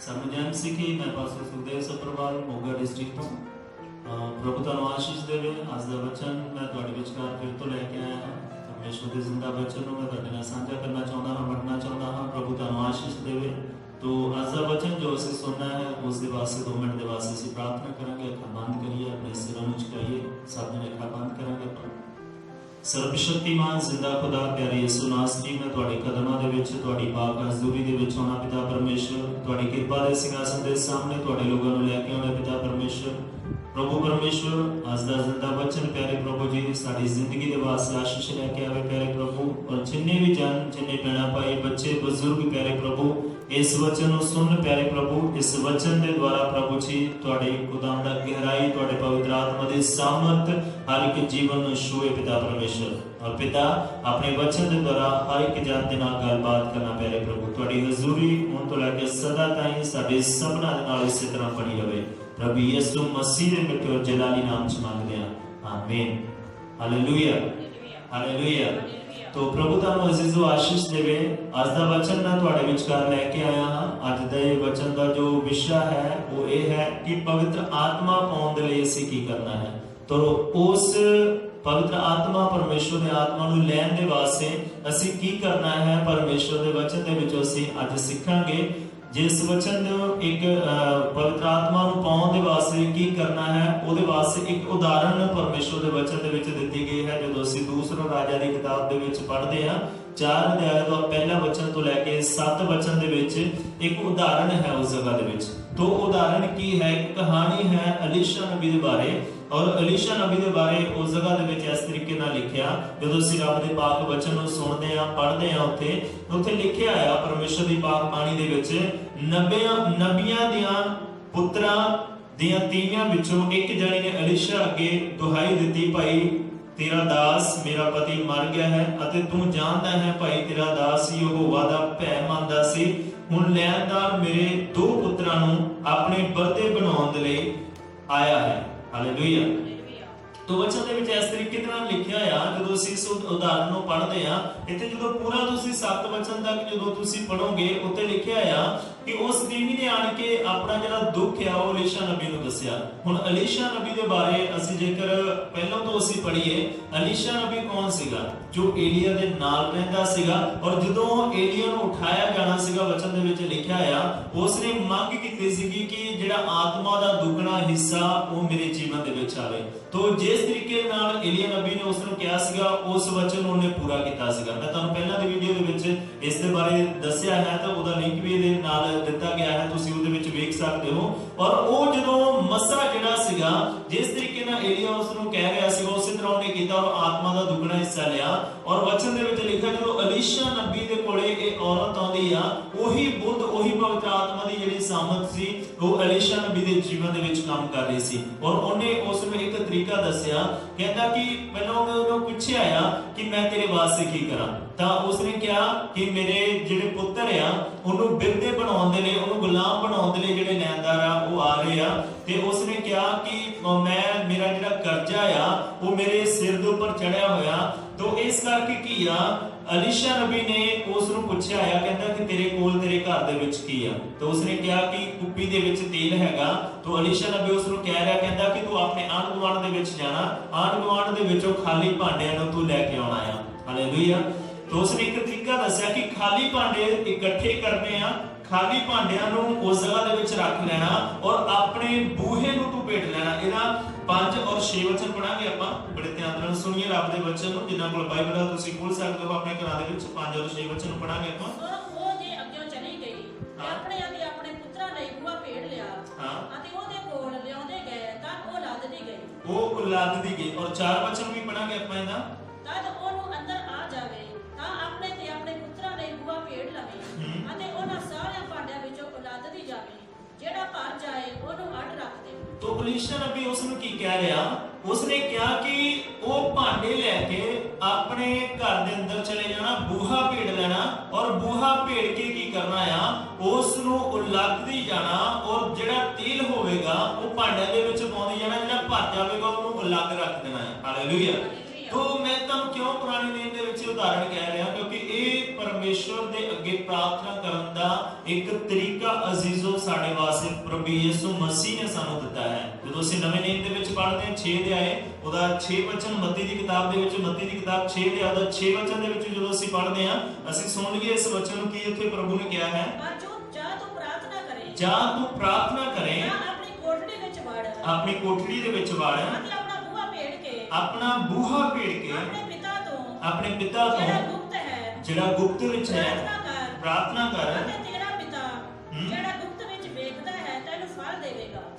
ਸਾਨੂੰ ਜੈਮ ਸਿੱਖੀ। ਮੈਂ ਪਾਸਟਰ ਸੁਖਦੇਵ ਸੱਭਰਵਾਲ ਮੋਗਾ ਡਿਸਟ੍ਰਿਕਟ ਤੋਂ। ਪ੍ਰਭੂ ਤੁਹਾਨੂੰ ਆਸ਼ੀਸ਼ ਦੇਵੇ। ਅੱਜ ਦਾ ਵਚਨ ਮੈਂ ਤੁਹਾਡੇ ਵਿਚਕਾਰ ਫਿਰ ਤੋਂ ਲੈ ਕੇ ਆਇਆ ਹਾਂ। ਪਰਮੇਸ਼ਵਰ ਦੇ ਜ਼ਿੰਦਾ ਵਚਨ ਨੂੰ ਮੈਂ ਤੁਹਾਡੇ ਨਾਲ ਸਾਂਝਾ ਕਰਨਾ ਚਾਹੁੰਦਾ ਹਾਂ, ਵੰਡਣਾ ਚਾਹੁੰਦਾ ਹਾਂ। ਪ੍ਰਭੂ ਤੁਹਾਨੂੰ ਆਸ਼ੀਸ਼ ਦੇਵੇ। तो आज का वचन जो असीं सुनना है उसके वास्ते 2 मिनट के वास्ते असीं प्रार्थना करांगे। अखां बंद करिए, अपने सिरां नूं झुकाइए, सब जने अखां बंद करांगे। ਆਪਾਂ सर्वशक्तिमान जिंदा खुदा प्यारे यीशु नासरी, मैं तुहाडे कदमां दे विच तुहाडी पाक हज़ूरी दे विच होना पिता परमेश्वर, तुहाडी किरपा दे सिंहासन दे सामने तुहाडे लोकां नूं लैके आउणा पिता परमेश्वर। प्रभु परमेश्वर आज दा जिंदा वचन प्यारे प्रभु जी साडी जिंदगी दे वास्ते आशीष लैके आवे प्यारे प्रभु। और जिन्ने भी जन, जिन्ने भैणां भाई, बच्चे बुजुर्ग प्यारे प्रभु इस वचन को सुन प्यारे प्रभु। इस वचन के द्वारा प्रभु जी तुहाडे खुदाम दा गहराई, तुहाडे पवित्र आत्मा दे सामर्थ हर एक जीवन में छूए पिता परमेश्वर। और पिता अपने वचन के द्वारा हर एक जात के नाल गलबात करना प्यारे प्रभु। तुहाडी हजूरी हुण तो लैके सदा ताईं साडे सबना दे नाल इस तरह बनी रहे। प्रभु यीशु मसीह दे मिठे और जलाली नाम च मंगदे हां, आमीन। Hallelujah, hallelujah. तो प्रभु तुहानूं अजीज़ो आशीष देवे। अज दा वचन मैं तुहाडे विचकार लैके आया हाँ। अज दे वचन का जो विषय है वो ये है कि पवित्र आत्मा पाउण दे लई असीं की करना है। तो उस पवित्र आत्मा, परमेश्वर दे आत्मा नूं लैण दे वास्ते असीं की करना है, परमेश्वर दे वचन दे विचों असीं अज सिखांगे। जिस वचन एक पवित्र आत्मा नूं पाउण दे वास्ते की करना है, उहदे वास्ते एक उदाहरण परमेश्वर दे वचन दे विच दित्ती गई है। जदों असीं दूसरा राजा दी किताब दे विच पढ़दे हां, 4 अध्याय दा पहला वचन तो लैके 7 वचन दे विच एक उदाहरण है उस जगह दे विच। तो उदाहरण की है, एक कहानी है एलीशा नबी दे बारे। और एलीशा नबी दे बारे उस जगह दे विच इस तरीके नाल लिखिया। जदों असीं रब दे पाक वचन नूं सुणदे हां, पढ़दे हां, उत्थे लिखिया आया परमेश्वर दी पाक बाणी दे विच नबियां दियां पुत्रां दियां तीवियां विचों एक जणे ने एलीशा अगे दुहाई दित्ती, भाई तेरा दास मेरा पति मर गया है अते तू जानदा है भाई तेरा दास यहोवा दा भै मनदा सी। हुण लैणदार मेरे 2 पुत्रां नूं अपने बरते बनाउण दे लई आया है। हालेलुया। तो वचन दे विच इस तरीके नाल लिखिया आ। जदों असीं इस उदाहरण नूं पढ़दे हां, इत्थे जदों पूरा तुसीं 7 वचन तक जदों तुसीं पढ़ोगे, उत्ते लिखिया आ कि उस देवी ने आण के अपना जिहड़ा दुख है वो एलीशा नबी नूं दस्सिया। हुण एलीशा नबी दे बारे असीं जेकर पहलों तो असीं पढ़ीए, एलीशा नबी कौन सीगा? जो एलिया दे नाल रहंदा सीगा। और जदों एलिया नूं उठाया जाना सीगा, वचन दे विच लिखिया आ, उसने मंग कीती सीगी कि जिहड़ा आत्मा दा दुगना हिस्सा वो मेरे जीवन दे विच आवे। तो जिस तरीके नाल एलिया नबी ने उसनूं कहा सीगा, उस वचन उन्हें पूरा कीता सीगा। मैं तुहानूं पहलां दी वीडियो दे विच इस दे बारे दस्सिया है, तो उहदा लिंक भी इहदे नाल दिता गया है, तुसीं उहदे विच वेख सकदे हो। और वो जदों मसा जिहड़ा सीगा, जिस तरीके नाल एलिया उसनूं कह रहा सीगा, उसी तरह उहने कीता और आत्मा दा दुगना हिस्सा लिया। और वचन दे विच लिखिया जदों एलीशा नबी दे कोले इह औरत आउंदी आ, ओही बुद्ध, ओही पवित्र आत्मा दी जिहड़ी सामत सी, वो एलीशा नबी दे जीवन दे विच काम कर रही सी। और उहने उसनूं एक तरीका दस्सिया, कहंदा कि पहलों उहनूं पुछिया आ कि मैं तेरे वास्ते की करां। तां उसने कहा कि मेरे जिहड़े पुत्तर आ उहनूं बिरधे बनाउण दे लई, उहनूं गुलाम बनाउण दे लई जिहड़े लैंदार आ वो आ रहे आ। ते उसने कहा कि मैं मेरा जिहड़ा कर्जा आ वो मेरे सिर दे उपर चढ़िया होया। तो इस करके की आ, एलीशा नबी ने उसनूं पुछिया आ, कहंदा कि तेरे कोल तेरे घर दे विच की आ? तो उसने कहा कि कुप्पी दे विच तेल हैगा। तो एलीशा नबी उसनूं कह रहा, कहंदा कि तू अपने आंढ गुआंढ दे विच जाना, आंढ गुआंढ दे विचों खाली भांडिਆਂ ਨੂੰ तू लैके आउणा आ। हालेलुया। तो उसने एक तरीका दस्सिया कि खाली भांडे इकट्ठे करने आ, खाली भांडिਆਂ ਨੂੰ उस जगह दे विच रख लेना और अपने बूहे ਨੂੰ तू भेट लेना। ਇਹਦਾ 5 और 6 वचन पढ़ांगे ਆਪਾਂ। बड़े ध्यान ਨਾਲ सुनिए रब दे वचन ਨੂੰ। जिन्हां कोल बाइबल है ਤੁਸੀਂ खोल सकते हो अपने घरां ਦੇ ਵਿੱਚ। 5 और 6 वचन पढ़ांगे ਆਪਾਂ। ਉਹ ਜੇ ਅੱਗੇ ਚਲੀ ਗਈ ਤੇ ਆਪਣੇ ਪੁੱਤਰਾਂ ਲਈ ਬੂਹਾ ਭੇੜ ਲਿਆ ਅਤੇ ਉਹਦੇ ਕੋਲ ਲਿਆਉਂਦੇ ਗਏ ਤਾਂ ਉਹ ਲੱਦਦੀ ਗਈ। ਉਹ ਲੱਦਦੀ ਗਈ। और 4 वचन भी पढ़ांगे ਆਪਾਂ ਇਹਦਾ। ਤਦ ਉਹਨੂੰ ਅੰਦਰ ਆ ਜਾਵੇ ਤਾਂ ਆਪਣੇ ਤੇ ਆਪਣੇ ਪੁੱਤਰਾਂ ਲਈ ਬੂਹਾ ਭੇੜ ਲਵੇ ਅਤੇ ਉਹਨਾਂ ਸਾਰਿਆਂ ਭਾਂਡਿਆਂ ਵਿੱਚੋਂ ਲੱਦਦੀ ਜਾਵੇ, ਜਿਹੜਾ ਭਰ ਜਾਏ ਉਹਨੂੰ ਅੱਡ ਰੱਖ ਦੇ। तो एलीशा नबी उसनूं की कह रहा? उसने कहा कि वो भांडे लैके अपने घर दे अंदर चले जाना, बूहा भेड़ लेना और बूहा भेड़ के की करना आ, उसनूं उलगदी जाना और जिहड़ा तेल होवेगा वो भांडिਆਂ ਦੇ ਵਿੱਚ ਪਾਉਂਦੀ जाना, जिहड़ा भर जावेगा ਉਹਨੂੰ अलग रख देना है। हालेलुया। तो मैं तुहानू क्यों पुराने नियम दे विच उदाहरण कह रहा क्योंकि ये परमेश्वर दे अगे प्रार्थना करन दा एक तरीका अजीजो साडे वास्ते प्रभु यीशु मसीह ने सानू दिता है। जदों असीं नवें नियम दे विच पढ़दे हां 6 अध्याय ओदा 6 वचन मत्ती दी किताब दे विच मत्ती दी किताब 6 अध्याय दा 6 वचन दे विच जदों असीं पढ़दे हां असीं सुण लईए इस वचन नूं कि इत्थे प्रभु ने कहा है जा तू प्रार्थना करे अपनी कोठड़ी दे विच वड़ अपना बूहा भेड़ के अपने पिता तो जेड़ा गुप्त विच है प्रार्थना कर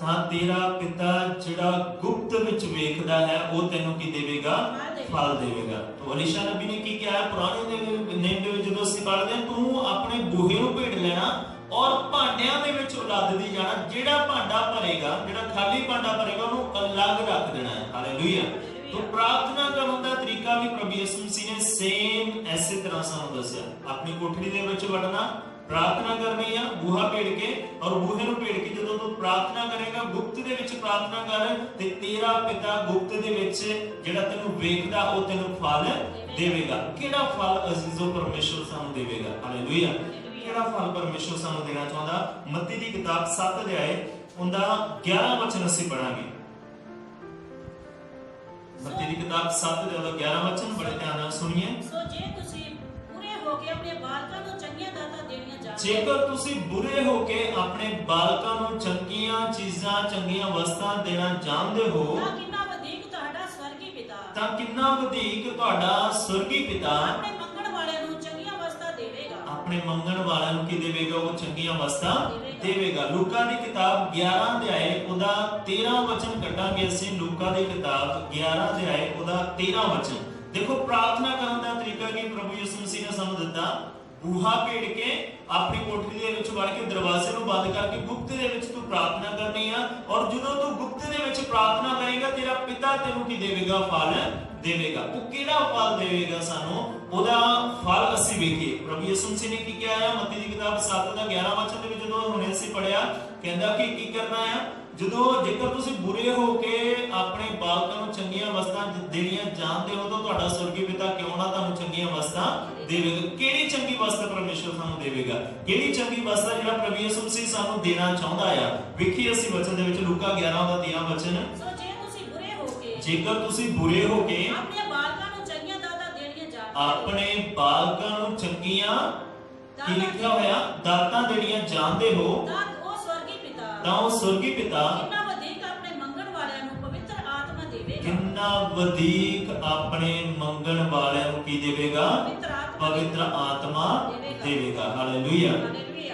तां तेरा पिता जेड़ा गुप्त विच वेखदा है वो तैनूं की देवेगा फल देवेगा। तो अलीशा नबी ने की किया है पुराने नियम दे विच जदों असीं पढ़दे हां तू अपने बूहे नूं भेड़ लेना और भांडिਆਂ ਦੇ ਵਿੱਚ ਔਲਾਦ ਦੀ ਜਾਣਾ ਜਿਹੜਾ ਭਾਂਡਾ ਭਰੇਗਾ ਜਿਹੜਾ ਖਾਲੀ ਭਾਂਡਾ ਭਰੇਗਾ ਉਹਨੂੰ ਅਲੱਗ ਰੱਖ ਦੇਣਾ ਹੈ। ਹਾਲੇਲੂਇਆ। तो प्रार्थना करने का तरीका भी प्रभु यीशु मसीह ने सेम ऐसे तरह सानू दस्या अपनी कोठड़ी दे विच वड़ना प्रार्थना करनी है बूहा भेड़ के और बूहे नूं भेड़ के जदों तू प्रार्थना करेगा गुप्त दे विच प्रार्थना कर ते तेरा पिता गुप्त दे विच जेड़ा तैनूं वेखदा ओ तैनूं फल देवेगा। किहड़ा फल अजीजो परमेश्वर सानू देवेगा। हालेलुया। किहड़ा फल परमेश्वर सानू देना चाहुंदा मत्ती दी किताब 7 अध्याय उंदा 11 वचन असीं पढ़ांगे। मत्ती दी किताब 7 अध्याय 11 वचन बड़े ध्यान नाल सुनिए। सो जे तुसी बुरे हो के अपने बालकां नूं चंगीਆਂ ਦਾਤਾਂ ਦੇਣੀਆਂ ਜਾਣਦੇ जेकर तुसी बुरे हो के अपने बालकां नूं चंगीਆਂ चीਜ਼ਾਂ चंगीਆਂ वस्तां देना जानदे हो ਤਾਂ ਕਿੰਨਾ ਵਧੇਕ ਤੁਹਾਡਾ ਸਵਰਗੀ ਪਿਤਾ ਤਾਂ ਕਿੰਨਾ ਵਧੇਕ ਤੁਹਾਡਾ ਸੁਰਗੀ ਪਿਤਾ ਆਪਣੇ ਮੰਗਣ ਵਾਲਿਆਂ ਨੂੰ ਚੰਗੀਆਂ ਵਸਤਾਂ ਦੇਵੇਗਾ। ਆਪਣੇ ਮੰਗਣ ਵਾਲਿਆਂ ਨੂੰ ਕੀ ਦੇਵੇਗਾ ਉਹ ਚੰਗੀਆਂ ਵਸਤਾਂ ਦੇਵੇਗਾ। ਲੂਕਾ ਦੀ ਕਿਤਾਬ 11 ਅਧਿਆਏ ਉਹਦਾ 13 ਵਚਨ ਕੱਢਾਂਗੇ ਅਸੀਂ। ਲੂਕਾ ਦੀ ਕਿਤਾਬ 11 ਅਧਿਆਏ ਉਹਦਾ 13 ਵਚਨ देखो प्रार्थना करने का तरीका कि प्रभु यीशु मसीह ने सानू दिता बूहा भेड़ के अपनी कोठरी दे विच वड़ के दरवाजे नूं बंद करके गुप्त दे विच तू प्रार्थना करनी है और जदों तू गुप्त दे विच प्रार्थना करेगा तेरा पिता तेनू की देवेगा फल देवेगा। वो किहड़ा फल देवेगा सानू ओदा फल असीं वेखीए। प्रभु यीशु मसीह ने की किया है मत्ती दी किताब 7 दा 11 वचन दे विच जदों हुणे असीं पढ़िया कहंदा कि की करना है ਜਦੋਂ ਜੇਕਰ ਤੁਸੀਂ ਬੁਰੇ ਹੋ ਕੇ ਆਪਣੇ ਬਾਲਕਾਂ ਨੂੰ ਚੰਗੀਆਂ ਵਸਤਾਂ ਦੇਣੀਆਂ ਜਾਣਦੇ ਹੋ ਤਾਂ ਤੁਹਾਡਾ ਸੁਰਗੀ ਪਿਤਾ ਕਿਉਂ ਨਾ ਤੁਹਾਨੂੰ ਚੰਗੀਆਂ ਵਸਤਾਂ ਦੇਵੇਗਾ। ਕਿਹੜੀ ਚੰਗੀ ਵਸਤ ਪਰਮੇਸ਼ਰ ਸਾਨੂੰ ਦੇਵੇਗਾ ਕਿਹੜੀ ਚੰਗੀ ਵਸਤ ਜਿਹੜਾ ਪ੍ਰਭੂ ਯਿਸੂ ਮਸੀਹ ਸਾਨੂੰ ਦੇਣਾ ਚਾਹੁੰਦਾ ਆ। ਵੇਖੀਏ ਅਸੀਂ ਵਚਨ ਦੇ ਵਿੱਚ ਲੂਕਾ 11 ਦਾ 13 ਵਚਨ ਸੋ ਜੇ ਤੁਸੀਂ ਬੁਰੇ ਹੋ ਕੇ ਜੇਕਰ ਤੁਸੀਂ ਬੁਰੇ ਹੋ ਕੇ ਆਪਣੇ ਬਾਲਕਾਂ ਨੂੰ ਚੰਗੀਆਂ ਦਾਤਾਂ ਦੇਣੀਆਂ ਜਾਣਦੇ ਆਪਣੇ ਬਾਲਕਾਂ ਨੂੰ ਚੰਗੀਆਂ ਕੀ ਲਿਖਿਆ ਹੋਇਆ ਦਾਤਾਂ ਦੇਣੀਆਂ ਜਾਣਦੇ ਹੋ ਤਾਂ ਉਹ ਸੁਰਗੀ ਪਿਤਾ ਕਿੰਨਾ ਵਧੇਕ ਆਪਣੇ ਮੰਗਣ ਵਾਲਿਆਂ ਨੂੰ ਪਵਿੱਤਰ ਆਤਮਾ ਦੇਵੇਗਾ। ਕਿੰਨਾ ਵਧੇਕ ਆਪਣੇ ਮੰਗਣ ਵਾਲਿਆਂ ਨੂੰ ਕੀ ਦੇਵੇਗਾ ਪਵਿੱਤਰ ਆਤਮਾ ਦੇਵੇਗਾ। Hallelujah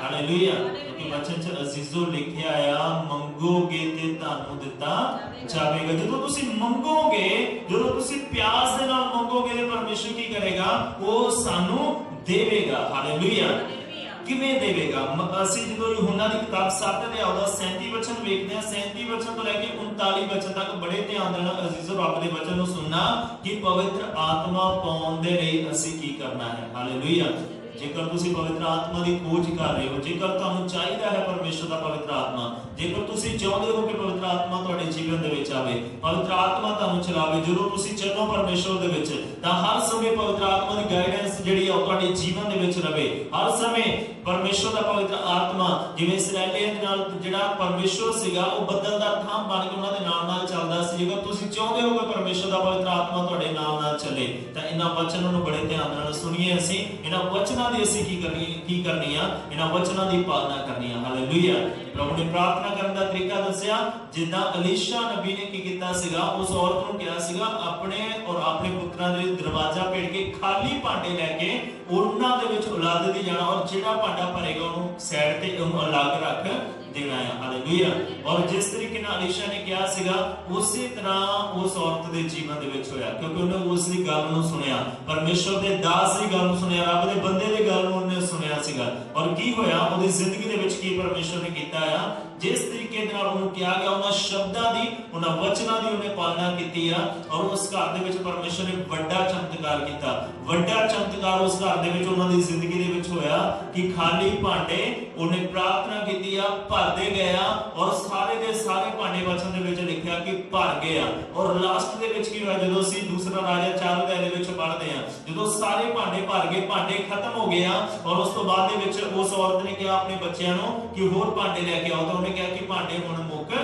hallelujah. ਕਿਉਂਕਿ ਵਚਨ ਚ ਅਜ਼ੀਜ਼ੋ ਲਿਖਿਆ ਆ ਮੰਗੋਗੇ ਤੇ ਤੁਹਾਨੂੰ ਦਿੱਤਾ ਜਾਵੇਗਾ। ਜਦੋਂ ਤੁਸੀਂ ਮੰਗੋਗੇ ਜਦੋਂ ਤੁਸੀਂ ਪਿਆਸ ਦੇ ਨਾਲ ਮੰਗੋਗੇ ਤੇ ਪਰਮੇਸ਼ਰ ਕੀ ਕਰੇਗਾ ਉਹ ਸਾਨੂੰ ਦੇਵੇਗਾ। ਹਾਲੇਲੂਇਆ। किवें देवेगा ਅਸੀਂ ਜਦੋਂ यूहन्ना ਦੀ ਕਿਤਾਬ 7 ਦੇ ਆਉਦਾ 37 ਵਚਨ ਵੇਖਦੇ ਹਾਂ 37 ਵਚਨ ਤੋਂ ਲੈ ਕੇ 39 ਵਚਨ ਤੱਕ ਬੜੇ ਧਿਆਨ ਨਾਲ ਅਜ਼ੀਜ਼ੋ ਰੱਬ ਦੇ ਵਚਨ ਨੂੰ ਸੁਣਨਾ ਕਿ ਪਵਿੱਤਰ ਆਤਮਾ ਪਾਉਣ ਦੇ ਲਈ ਅਸੀਂ ਕੀ ਕਰਨਾ ਹੈ। ਹਾਲੇਲੂਇਆ। ਜੇਕਰ ਤੁਸੀਂ ਪਵਿੱਤਰ ਆਤਮਾ ਦੀ ਖੋਜ ਕਰ ਰਹੇ ਹੋ ਜੇਕਰ ਤੁਹਾਨੂੰ ਚਾਹੀਦਾ ਹੈ ਪਰਮੇਸ਼ਰ ਦਾ ਪਵਿੱਤਰ ਆਤਮਾ ਜੇਕਰ ਤੁਸੀਂ ਚਾਹੁੰਦੇ ਹੋ ਕਿ ਪਵਿੱਤਰ ਆਤਮਾ ਤੁਹਾਡੇ ਜੀਵਨ ਦੇ ਵਿੱਚ ਆਵੇ ਪਵਿੱਤਰ ਆਤਮਾ ਤੁਹਾਨੂੰ ਚਲਾਵੇ ਜਦੋਂ ਤੁਸੀਂ ਚੱਲੋ ਪਰਮੇਸ਼ਰ ਦੇ ਵਿੱਚ ਤਾਂ ਹਰ ਸਮੇਂ ਪਵਿੱਤਰ ਆਤਮਾ ਦੀ ਗਾਈਡੈਂਸ ਜਿਹੜੀ ਆ ਤੁਹਾਡੇ ਜੀਵਨ ਦੇ ਵਿੱਚ ਰਵੇ। ਹਰ ਸਮੇਂ ਪਰਮੇਸ਼ਰ ਦਾ ਪਵਿੱਤਰ ਆਤਮਾ ਜਿਵੇਂ ਇਸਰਾਏਲੀਆਂ ਦੇ ਨਾਲ ਜਿਹੜਾ ਪਰਮੇਸ਼ਰ ਸੀਗਾ ਉਹ ਬੱਦਲ ਦਾ ਥੰਮ ਬਣ ਕੇ ਉਹਨਾਂ ਦੇ ਨਾਲ ਚੱਲਦਾ ਸੀ। ਜੇਕਰ ਤੁਸੀਂ ਚਾਹੁੰਦੇ ਹੋ ਕਿ ਪਰਮੇਸ਼ਰ ਦਾ ਪਵਿੱਤਰ ਆਤਮਾ ਤੁਹਾਡੇ ਨਾਲ ਚੱਲੇ ਤਾਂ ਇਹਨਾਂ ਵਚਨਾਂ ਨੂੰ ਬੜੇ ਧਿਆਨ ਨਾਲ ਸੁਣੀਏ। ਅਸੀਂ ਇਹਨਾਂ ਵਚਨਾਂ ਦੀ ਅਸੀਂ ਕੀ ਕਰਨੀ ਆ ਇਹਨਾਂ ਵਚਨਾਂ ਦੀ ਪਾਲਣਾ ਕਰਨੀ ਆ। ਹਾਲੇਲੂਇਆ। ਪ੍ਰਭੂ ਨੇ ਪ੍ਰਾਰਥਨਾ ਕਰਨ ਦਾ ਤਰੀਕਾ ਦੱਸਿਆ ਜਿੱਦਾਂ ਅਲੀਸ਼ਾ ਨਬੀ ਨੇ ਕੀ ਕੀਤਾ ਸੀਗਾ ਉਸ ਔਰਤ ਨੂੰ ਕਿਹਾ ਸੀਗਾ ਆਪਣੇ ਔਰ ਆਪਣੇ ਪੁੱਤਰਾਂ ਦੇ ਦਰਵਾਜ਼ਾ ਭੇੜ ਕੇ ਖਾਲੀ ਭਾਂਡੇ ਲੈ ਕੇ ਉਹਨਾਂ ਦੇ ਵਿੱਚ ਔਲਾਦ ਦੀ ਜਾਣਾ ਔਰ ਜਿਹੜਾ ਭਾਂਡਾ ਭਰੇਗਾ ਉਹਨੂੰ ਸਾਈਡ ਤੇ ਉਹਨੂੰ ਅਲੱਗ ਰੱਖ ਦੇਣਾ ਹੈ। ਹਾਲੇਲੂਇਆ। ਔਰ ਜਿਸ ਤਰੀਕੇ ਨਾਲ ਅਲੀਸ਼ਾ ਨੇ ਕਿਹਾ ਸੀਗਾ ਉਸੇ ਤਰ੍ਹਾਂ ਉਸ ਔਰਤ ਦੇ ਜੀਵਨ ਦੇ ਵਿੱਚ ਹੋਇਆ ਕਿਉਂਕਿ ਉਹਨੇ ਉਸ ਦੀ ਗੱਲ ਨੂੰ ਸੁਣਿਆ ਪਰਮੇਸ਼ਰ ਦੇ ਦਾਸ ਦੀ ਗੱਲ ਨੂੰ ਸੁਣਿਆ ਰੱਬ ਦੇ ਬੰਦੇ ਦੀ ਗੱਲ ਨੂੰ ਉਹਨੇ ਸੁਣਿਆ ਸੀਗਾ ਔਰ ਕੀ ਹੋਇਆ ਉਹਦੀ ਜ਼ਿੰਦਗੀ ਦੇ ਵਿੱਚ ਕੀ ਪਰਮੇਸ਼ਰ ਨੇ ਕੀਤਾ ਆ ਜਿਸ ਤਰੀਕੇ ਨਾਲ ਉਹਨੂੰ ਕਿਹਾ ਗਿਆ ਉਹਨਾਂ ਸ਼ਬਦਾਂ ਦੀ ਉਹਨਾਂ ਵਚਨਾਂ ਦੀ ਉਹਨੇ ਪਾਲਣਾ ਕੀਤੀ ਆ ਔਰ ਉਸ ਘਰ ਦੇ ਵਿੱਚ ਪਰਮੇਸ਼ਰ ਨੇ ਵੱਡਾ ਚਮਤਕਾਰ ਕੀਤਾ। ਵੱਡਾ ਚਮਤਕਾਰ ਉਸ ਘਰ ਦੇ ਵਿੱਚ ਉਹਨਾਂ ਦੀ ਜ਼ਿੰਦਗੀ ਦੇ ਵਿੱਚ ਹੋਇਆ ਕਿ ਖਾਲੀ ਭਾਂਡੇ ਉਹਨੇ ਪ੍ਰਾਰਥਨਾ ਕੀਤੀ ਆ ਭਰਦੇ ਗਏ ਆ ਔਰ ਸਾਰੇ ਦੇ ਸਾਰੇ ਭਾਂਡੇ ਵਚਨ ਦੇ ਵਿੱਚ ਲਿਖਿਆ ਕਿ ਭਰ ਗਏ ਆ। ਔਰ ਲਾਸਟ ਦੇ ਵਿੱਚ ਕੀ ਹੋਇਆ, ਜਦੋਂ ਅਸੀਂ ਦੂਸਰਾ ਰਾਜਾ 4 ਅਧਿਆਇ ਦੇ ਵਿੱਚ ਪੜ੍ਹਦੇ ਆ, ਜਦੋਂ ਸਾਰੇ ਭਾਂਡੇ ਭਰ ਗਏ, ਭਾਂਡੇ ਖਤਮ ਹੋ ਗਏ ਆ, ਔਰ ਉਸ ਤੋਂ ਬਾਅਦ ਦੇ ਵਿੱਚ ਉਸ ਔਰਤ ਨੇ ਕਿਹਾ ਆਪਣੇ ਬੱਚਿਆਂ ਨੂੰ ਕਿ ਹੋਰ ਭਾਂਡੇ ਲੈ ਕੇ ਆਓ, ਤਾਂ ਉਹਨੇ ਕਿਹਾ ਕਿ ਭਾਂਡੇ ਹੁਣ ਮੁੱਕ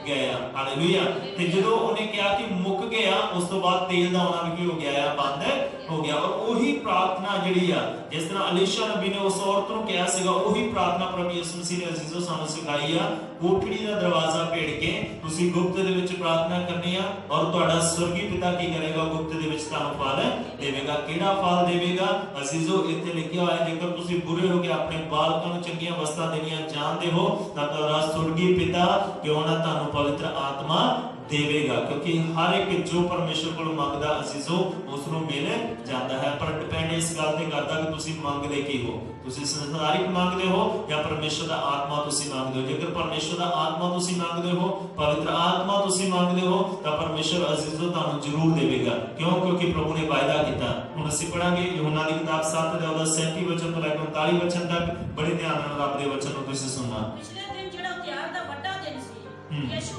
ਗਏ ਆ। ਹਾਲੇਲੂਇਆ। ਤੇ ਜਦੋਂ ਉਹਨੇ ਕਿਹਾ ਕਿ ਮੁੱਕ ਗਿਆ, ਉਸ ਤੋਂ ਬਾਅਦ ਤੇਲ ਦਾ ਆਉਣਾ ਵੀ ਕੀ ਹੋ ਗਿਆ ਆ, ਬੰਦ ਹੋ ਗਿਆ। ਔਰ ਉਹੀ ਪ੍ਰਾਰਥਨਾ ਜਿਹੜੀ ਆ, ਜਿਸ ਤਰ੍ਹਾਂ ਅਲੀਸ਼ਾ ਨਬੀ ਨੇ ਉਸ ਔਰਤ ਨੂੰ ਕਿਹਾ ਸੀਗਾ, ਉਹੀ ਪ੍ਰਾਰਥਨਾ ਪ੍ਰਭੂ ਯਿਸੂ ਮਸੀਹ ਨੇ ਅਜ਼ੀਜ਼ੋ ਸਾਨੂੰ ਸਿਖਾਈ ਆ। ਕੋਠੜੀ ਦਾ ਦਰਵਾਜ਼ਾ ਭੇੜ ਕੇ ਤੁਸੀਂ ਗੁਪਤ ਦੇ ਵਿੱਚ ਪ੍ਰਾਰਥਨਾ ਕਰਨੀ ਆ, ਔਰ ਤੁਹਾਡਾ ਸਵਰਗੀ ਪਿਤਾ ਕੀ ਕਰੇਗਾ, ਗੁਪਤ ਦੇ ਵਿੱਚ ਤੁਹਾਨੂੰ ਫਲ ਦੇਵੇਗਾ। ਕਿਹੜਾ ਫਲ ਦੇਵੇਗਾ ਅਜ਼ੀਜ਼ੋ, ਇੱਥੇ ਲਿਖਿਆ ਹੋਇਆ, ਜੇਕਰ ਤੁਸੀਂ ਬੁਰੇ ਹੋ ਕੇ ਆਪਣੇ ਬਾਲਕਾਂ ਨੂੰ ਚੰਗੀਆਂ ਵਸਤਾਂ ਦੇਣੀਆਂ ਜਾਣਦੇ ਹੋ, ਤਾਂ ਤੁਹਾਡਾ ਸਵਰਗੀ ਪਿਤਾ ਕਿਉਂ ਨਾ ਤੁਹਾਨੂੰ ਪਵਿੱਤਰ ਆਤਮਾ ਦੇਵੇਗਾ। ਕਿਉਂਕਿ ਹਰ ਇੱਕ ਜੋ ਪਰਮੇਸ਼ਰ ਕੋਲ ਮੰਗਦਾ ਅਜ਼ੀਜ਼ੋ ਉਸ ਨੂੰ ਮਿਲ ਜਾਂਦਾ ਹੈ। ਪਰ ਡਿਪੈਂਡ ਇਸ ਗੱਲ ਤੇ ਕਰਦਾ ਕਿ ਤੁਸੀਂ ਮੰਗਦੇ ਕੀ ਹੋ, ਤੁਸੀਂ ਸੰਸਾਰਿਕ ਮੰਗਦੇ ਹੋ ਜਾਂ ਪਰਮੇਸ਼ਰ ਦਾ ਆਤਮਾ ਤੁਸੀਂ ਮੰਗਦੇ ਹੋ। ਜੇਕਰ ਪਰਮੇਸ਼ਰ ਦਾ ਆਤਮਾ ਤੁਸੀਂ ਮੰਗਦੇ ਹੋ, ਪਵਿੱਤਰ ਆਤਮਾ ਤੁਸੀਂ ਮੰਗਦੇ ਹੋ, ਤਾਂ ਪਰਮੇਸ਼ਰ ਅਜ਼ੀਜ਼ੋ ਤੁਹਾਨੂੰ ਜ਼ਰੂਰ ਦੇਵੇਗਾ। ਕਿਉਂ? ਕਿਉਂਕਿ ਪ੍ਰਭੂ ਨੇ ਵਾਅਦਾ ਕੀਤਾ। ਹੁਣ ਅਸੀਂ ਪੜਾਂਗੇ ਯਹੋਨਾ ਦੀ ਕਿਤਾਬ 7 ਅਧਿਆਇ ਦਾ 37 ਵਚਨ ਤੋਂ ਲੈ ਕੇ 39 ਵਚਨ ਤੱਕ। ਬੜੇ ਧਿਆਨ ਨਾਲ ਰੱਬ ਦੇ ਵਚਨ ਨੂੰ ਤੁਸੀਂ ਸੁਣਨਾ। ਪਿਛਲੇ ਦਿਨ ਜਿਹੜਾ ਤਿਆਰ ਦਾ ਵੱਡਾ ਦਿਨ ਸੀ, ਯਿਸੂ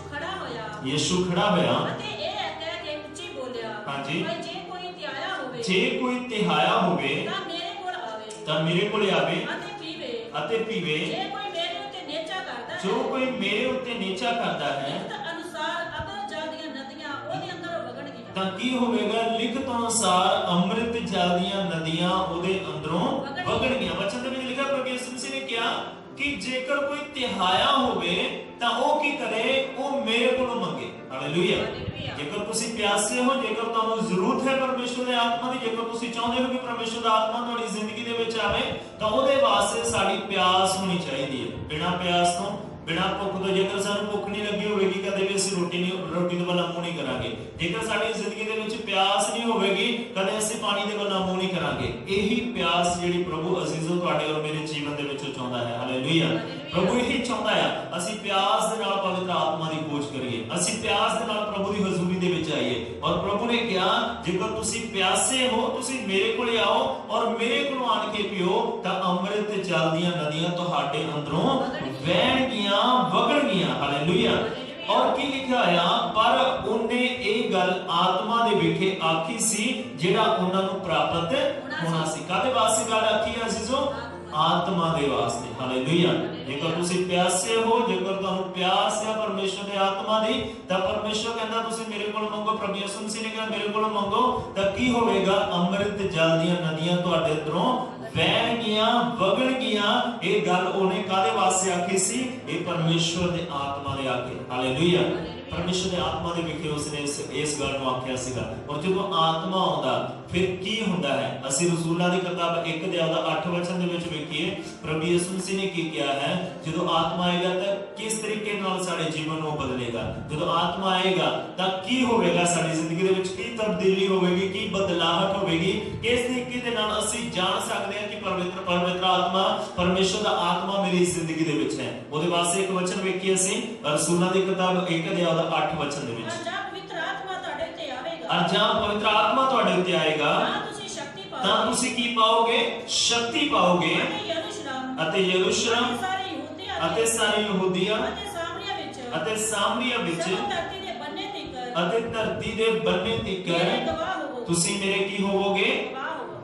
ਖੜਾ ਹੋਇਆ ਅਤੇ ਇਹ ਕਹਿ ਕੇ ਉੱਚੀ ਬੋਲਿਆ, ਹਾਂਜੀ, ਜੇ ਕੋਈ ਧਿਆਇਆ ਹੋਵੇ, ਜੇ ਕੋਈ ਧਿਆਇਆ ਹੋਵੇ ਤਾਂ ਮੇਰੇ ਕੋਲ ਆਵੇ ਅਤੇ ਪੀਵੇ। ਜੇ ਕੋਈ ਮੇਰੇ ਉੱਤੇ ਨੇਚਾ ਕਰਦਾ ਹੈ, ਜੋ ਕੋਈ ਮੇਰੇ ਉੱਤੇ ਨੇਚਾ ਕਰਦਾ ਹੈ, ਲਿਖਤ ਅਨੁਸਾਰ ਅਮਰ ਜਲ ਦੀਆਂ ਨਦੀਆਂ ਉਹਦੇ ਅੰਦਰੋਂ ਵਗਣਗੀਆਂ। ਤਾਂ ਕੀ ਹੋਵੇਗਾ? ਲਿਖਤ ਅਨੁਸਾਰ ਅੰਮ੍ਰਿਤ ਜਲ ਦੀਆਂ ਨਦੀਆਂ ਉਹਦੇ ਅੰਦਰੋਂ ਵਗਣਗੀਆਂ। ਵਚਨ ਦੇ ਵਿੱਚ ਲਿਖਿਆ ਪ੍ਰਭੂ ਯਿਸੂ ਮਸੀਹ ਨੇ ਕਿਹਾ ਕਿ ਜੇਕਰ ਕੋਈ ਧਿਆਇਆ ਹੋਵੇ ਤਾਂ ਉਹ ਕੀ ਕਰੇ? ਉਹ ਮੇਰੇ ਕੋਲੋਂ ਮੰਗੇ। ਹਾਲੇਲੂਇਆ। ਜੇਕਰ ਤੁਸੀਂ ਪਿਆਸੇ ਹੋ, ਜੇਕਰ ਤੁਹਾਨੂੰ ਜ਼ਰੂਰਤ ਹੈ ਪਰਮੇਸ਼ਰ ਦੇ ਆਤਮਾ ਦੀ, ਜੇਕਰ ਤੁਸੀਂ ਚਾਹੁੰਦੇ ਹੋ ਕਿ ਪਰਮੇਸ਼ਰ ਦਾ ਆਤਮਾ ਤੁਹਾਡੀ ਜ਼ਿੰਦਗੀ ਦੇ ਵਿੱਚ ਆਵੇ, ਤਾਂ ਉਹਦੇ ਵਾਸਤੇ ਸਾਡੀ ਪਿਆਸ ਹੋਣੀ ਚਾਹੀਦੀ ਹੈ। ਬਿਨਾਂ ਪਿਆਸ ਤੋਂ, ਬਿਨਾਂ ਭੁੱਖ ਤੋਂ, ਜੇਕਰ ਸਾਨੂੰ ਭੁੱਖ ਨਹੀਂ ਲੱਗੀ ਹੋਵੇਗੀ, ਕਦੇ ਵੀ ਅਸੀਂ ਰੋਟੀ ਦੇ ਵੱਲ ਮੂੰਹ ਨਹੀਂ ਕਰਾਂਗੇ। ਜੇਕਰ ਸਾਡੀ ਜ਼ਿੰਦਗੀ ਦੇ ਵਿੱਚ ਪਿਆਸ ਨਹੀਂ ਹੋਵੇਗੀ, ਕਦੇ ਅਸੀਂ ਪਾਣੀ ਦੇ ਵੱਲ ਮੂੰਹ ਨਹੀਂ ਕਰਾਂਗੇ। ਇਹੀ ਪਿਆਸ ਜਿਹੜੀ ਪ੍ਰਭੂ ਅਜ਼ੀਜ਼ੋ ਤੁਹਾਡੇ ਔਰ ਮੇਰੇ ਜੀਵਨ ਦੇ ਵਿੱਚ ਚਾਹੁੰਦਾ ਹੈ। ਹਾਲੇਲੂਇਆ। ਪ੍ਰਭੂ ਇਹੀ ਚਾਹੁੰਦਾ ਹੈ ਅਸੀਂ ਪਿਆਸ ਦੇ ਨਾਲ ਪਵਿੱਤਰ ਆਤਮਾ ਦੀ ਖੋਜ ਕਰੀਏ, ਅਸੀਂ ਪਿਆਸ ਦੇ ਨਾਲ ਪ੍ਰਭੂ ਦੀ ਹਜ਼ੂਰੀ ਦੇ ਵਿੱਚ ਆਈਏ। ਔਰ ਪ੍ਰਭੂ ਨੇ ਕਿਹਾ ਜੇਕਰ ਤੁਸੀਂ ਪਿਆਸੇ ਹੋ, ਤੁਸੀਂ ਮੇਰੇ ਕੋਲ ਆਓ ਔਰ ਮੇਰੇ ਕੋਲ ਆਣ ਕੇ ਪੀਓ, ਤਾਂ ਅੰਮ੍ਰਿਤ ਜਲ ਦੀਆਂ ਨਦੀਆਂ ਤੁਹਾਡੇ ਅੰਦਰੋਂ ਵਹਿਣਗੀਆਂ, ਵਗਣਗੀਆਂ। ਹਾਲੇਲੂਇਆ। ਔਰ ਕੀ ਲਿਖਿਆ ਹੋਇਆ? ਪਰ ਉਹਨੇ ਇਹ ਗੱਲ ਆਤਮਾ ਦੇ ਵਿਖੇ ਆਖੀ ਸੀ ਜਿਹੜਾ ਉਹਨਾਂ ਨੂੰ ਪ੍ਰਾਪਤ ਹੋਣਾ ਸੀ। ਕਾਹਦੇ ਵਾਸਤੇ ਗੱਲ ਆਖੀ ਹੈ ਅਜ਼ੀਜ਼ੋ? ਆਤਮਾ ਦੇ ਵਾਸਤੇ। ਹਾਲੇਲੂਇਆ। ਜੇਕਰ ਤੁਸੀਂ ਪਿਆਸੇ ਹੋ, ਜੇਕਰ ਤੁਹਾਨੂੰ ਪਿਆਸ ਹੈ ਪਰਮੇਸ਼ਰ ਦੇ ਆਤਮਾ ਦੀ, ਤਾਂ ਪਰਮੇਸ਼ਰ ਕਹਿੰਦਾ ਤੁਸੀਂ ਮੇਰੇ ਕੋਲ ਮੰਗੋ। ਪ੍ਰਭੂ ਯਿਸੂ ਮਸੀਹ ਨੇ ਕਿਹਾ ਮੇਰੇ ਕੋਲ ਮੰਗੋ, ਤਾਂ ਕੀ ਹੋਵੇਗਾ? ਅੰਮ੍ਰਿਤ ਜਲ ਦੀਆਂ ਨਦੀਆਂ ਤੁਹਾਡੇ ਅੰਦਰੋਂ ਵਹਿਣਗੀਆਂ, ਵਗਣਗੀਆਂ। ਇਹ ਗੱਲ ਉਹਨੇ ਕਾਹਦੇ ਵਾਸਤੇ ਆਖੀ ਸੀ? ਇਹ ਪਰਮੇਸ਼ਰ ਦੇ ਆਤਮਾ ਦੇ ਆਕੇ। ਹਾਲੇਲੂਇਆ। ਪਰਮੇਸ਼ਰ ਦੇ ਆਤਮਾ ਦੇ ਵਿਖੇ ਉਸਨੇ ਇਸ ਗੱਲ ਨੂੰ ਆਖਿਆ ਸੀਗਾ। ਔਰ ਜਦੋਂ ਆਤਮਾ ਆਉਂਦਾ ਫਿਰ ਕੀ ਹੁੰਦਾ ਹੈ? ਅਸੀਂ ਰਸੂਲਾਂ ਦੀ ਕਿਤਾਬ 1 ਅਧਿਆਇ ਦਾ 8 ਵਚਨ ਦੇ ਵਿੱਚ ਵੇਖੀਏ ਪ੍ਰਭੂ ਯਿਸੂ ਮਸੀਹ ਨੇ ਕੀ ਕਿਹਾ ਹੈ। ਜਦੋਂ ਆਤਮਾ ਆਏਗਾ ਤਾਂ ਕਿਸ ਤਰੀਕੇ ਨਾਲ ਸਾਡੇ ਜੀਵਨ ਨੂੰ ਬਦਲੇਗਾ। ਜਦੋਂ ਆਤਮਾ ਆਏਗਾ ਤਾਂ ਕੀ ਹੋਵੇਗਾ? ਸਾਡੀ ਜ਼ਿੰਦਗੀ ਦੇ ਵਿੱਚ ਕੀ ਤਬਦੀਲੀ ਹੋਵੇਗੀ, ਕੀ ਬਦਲਾਹਟ ਹੋਵੇਗੀ, ਕਿਸ ਤਰੀਕੇ ਦੇ ਨਾਲ ਅਸੀਂ ਜਾਣ ਸਕਦੇ ਹਾਂ ਕਿ ਪਵਿੱਤਰ ਆਤਮਾ, ਪਰਮੇਸ਼ਰ ਦਾ ਆਤਮਾ ਮੇਰੀ ਜ਼ਿੰਦਗੀ ਦੇ ਵਿੱਚ ਹੈ। ਉਹਦੇ ਵਾਸਤੇ ਇੱਕ ਵਚਨ ਵੇਖੀਏ ਅਸੀਂ ਰਸੂਲਾਂ ਦੀ ਕਿਤਾਬ 1 ਅਧਿਆਇ ਦਾ 8 ਵਚਨ ਦੇ ਵਿੱਚ। ਜਾਂ ਪਵਿੱਤਰ ਆਤਮਾ ਤੁਹਾਡੇ ਉੱਤੇ ਆਏਗਾ ਤਾਂ ਤੁਸੀਂ ਕੀ ਪਾਓਗੇ? ਸ਼ਕਤੀ ਪਾਓਗੇ। ਅਤੇ ਯਰੂਸ਼ਲਮ ਅਤੇ ਸਾਰੇ ਯਹੂਦੀਆ ਅਤੇ ਸਾਮਰੀਆ ਵਿੱਚ ਅਤੇ ਧਰਤੀ ਦੇ ਬੰਨੇ ਤੀਕਰ ਤੁਸੀਂ ਮੇਰੇ ਕੀ ਹੋਵੋਗੇ?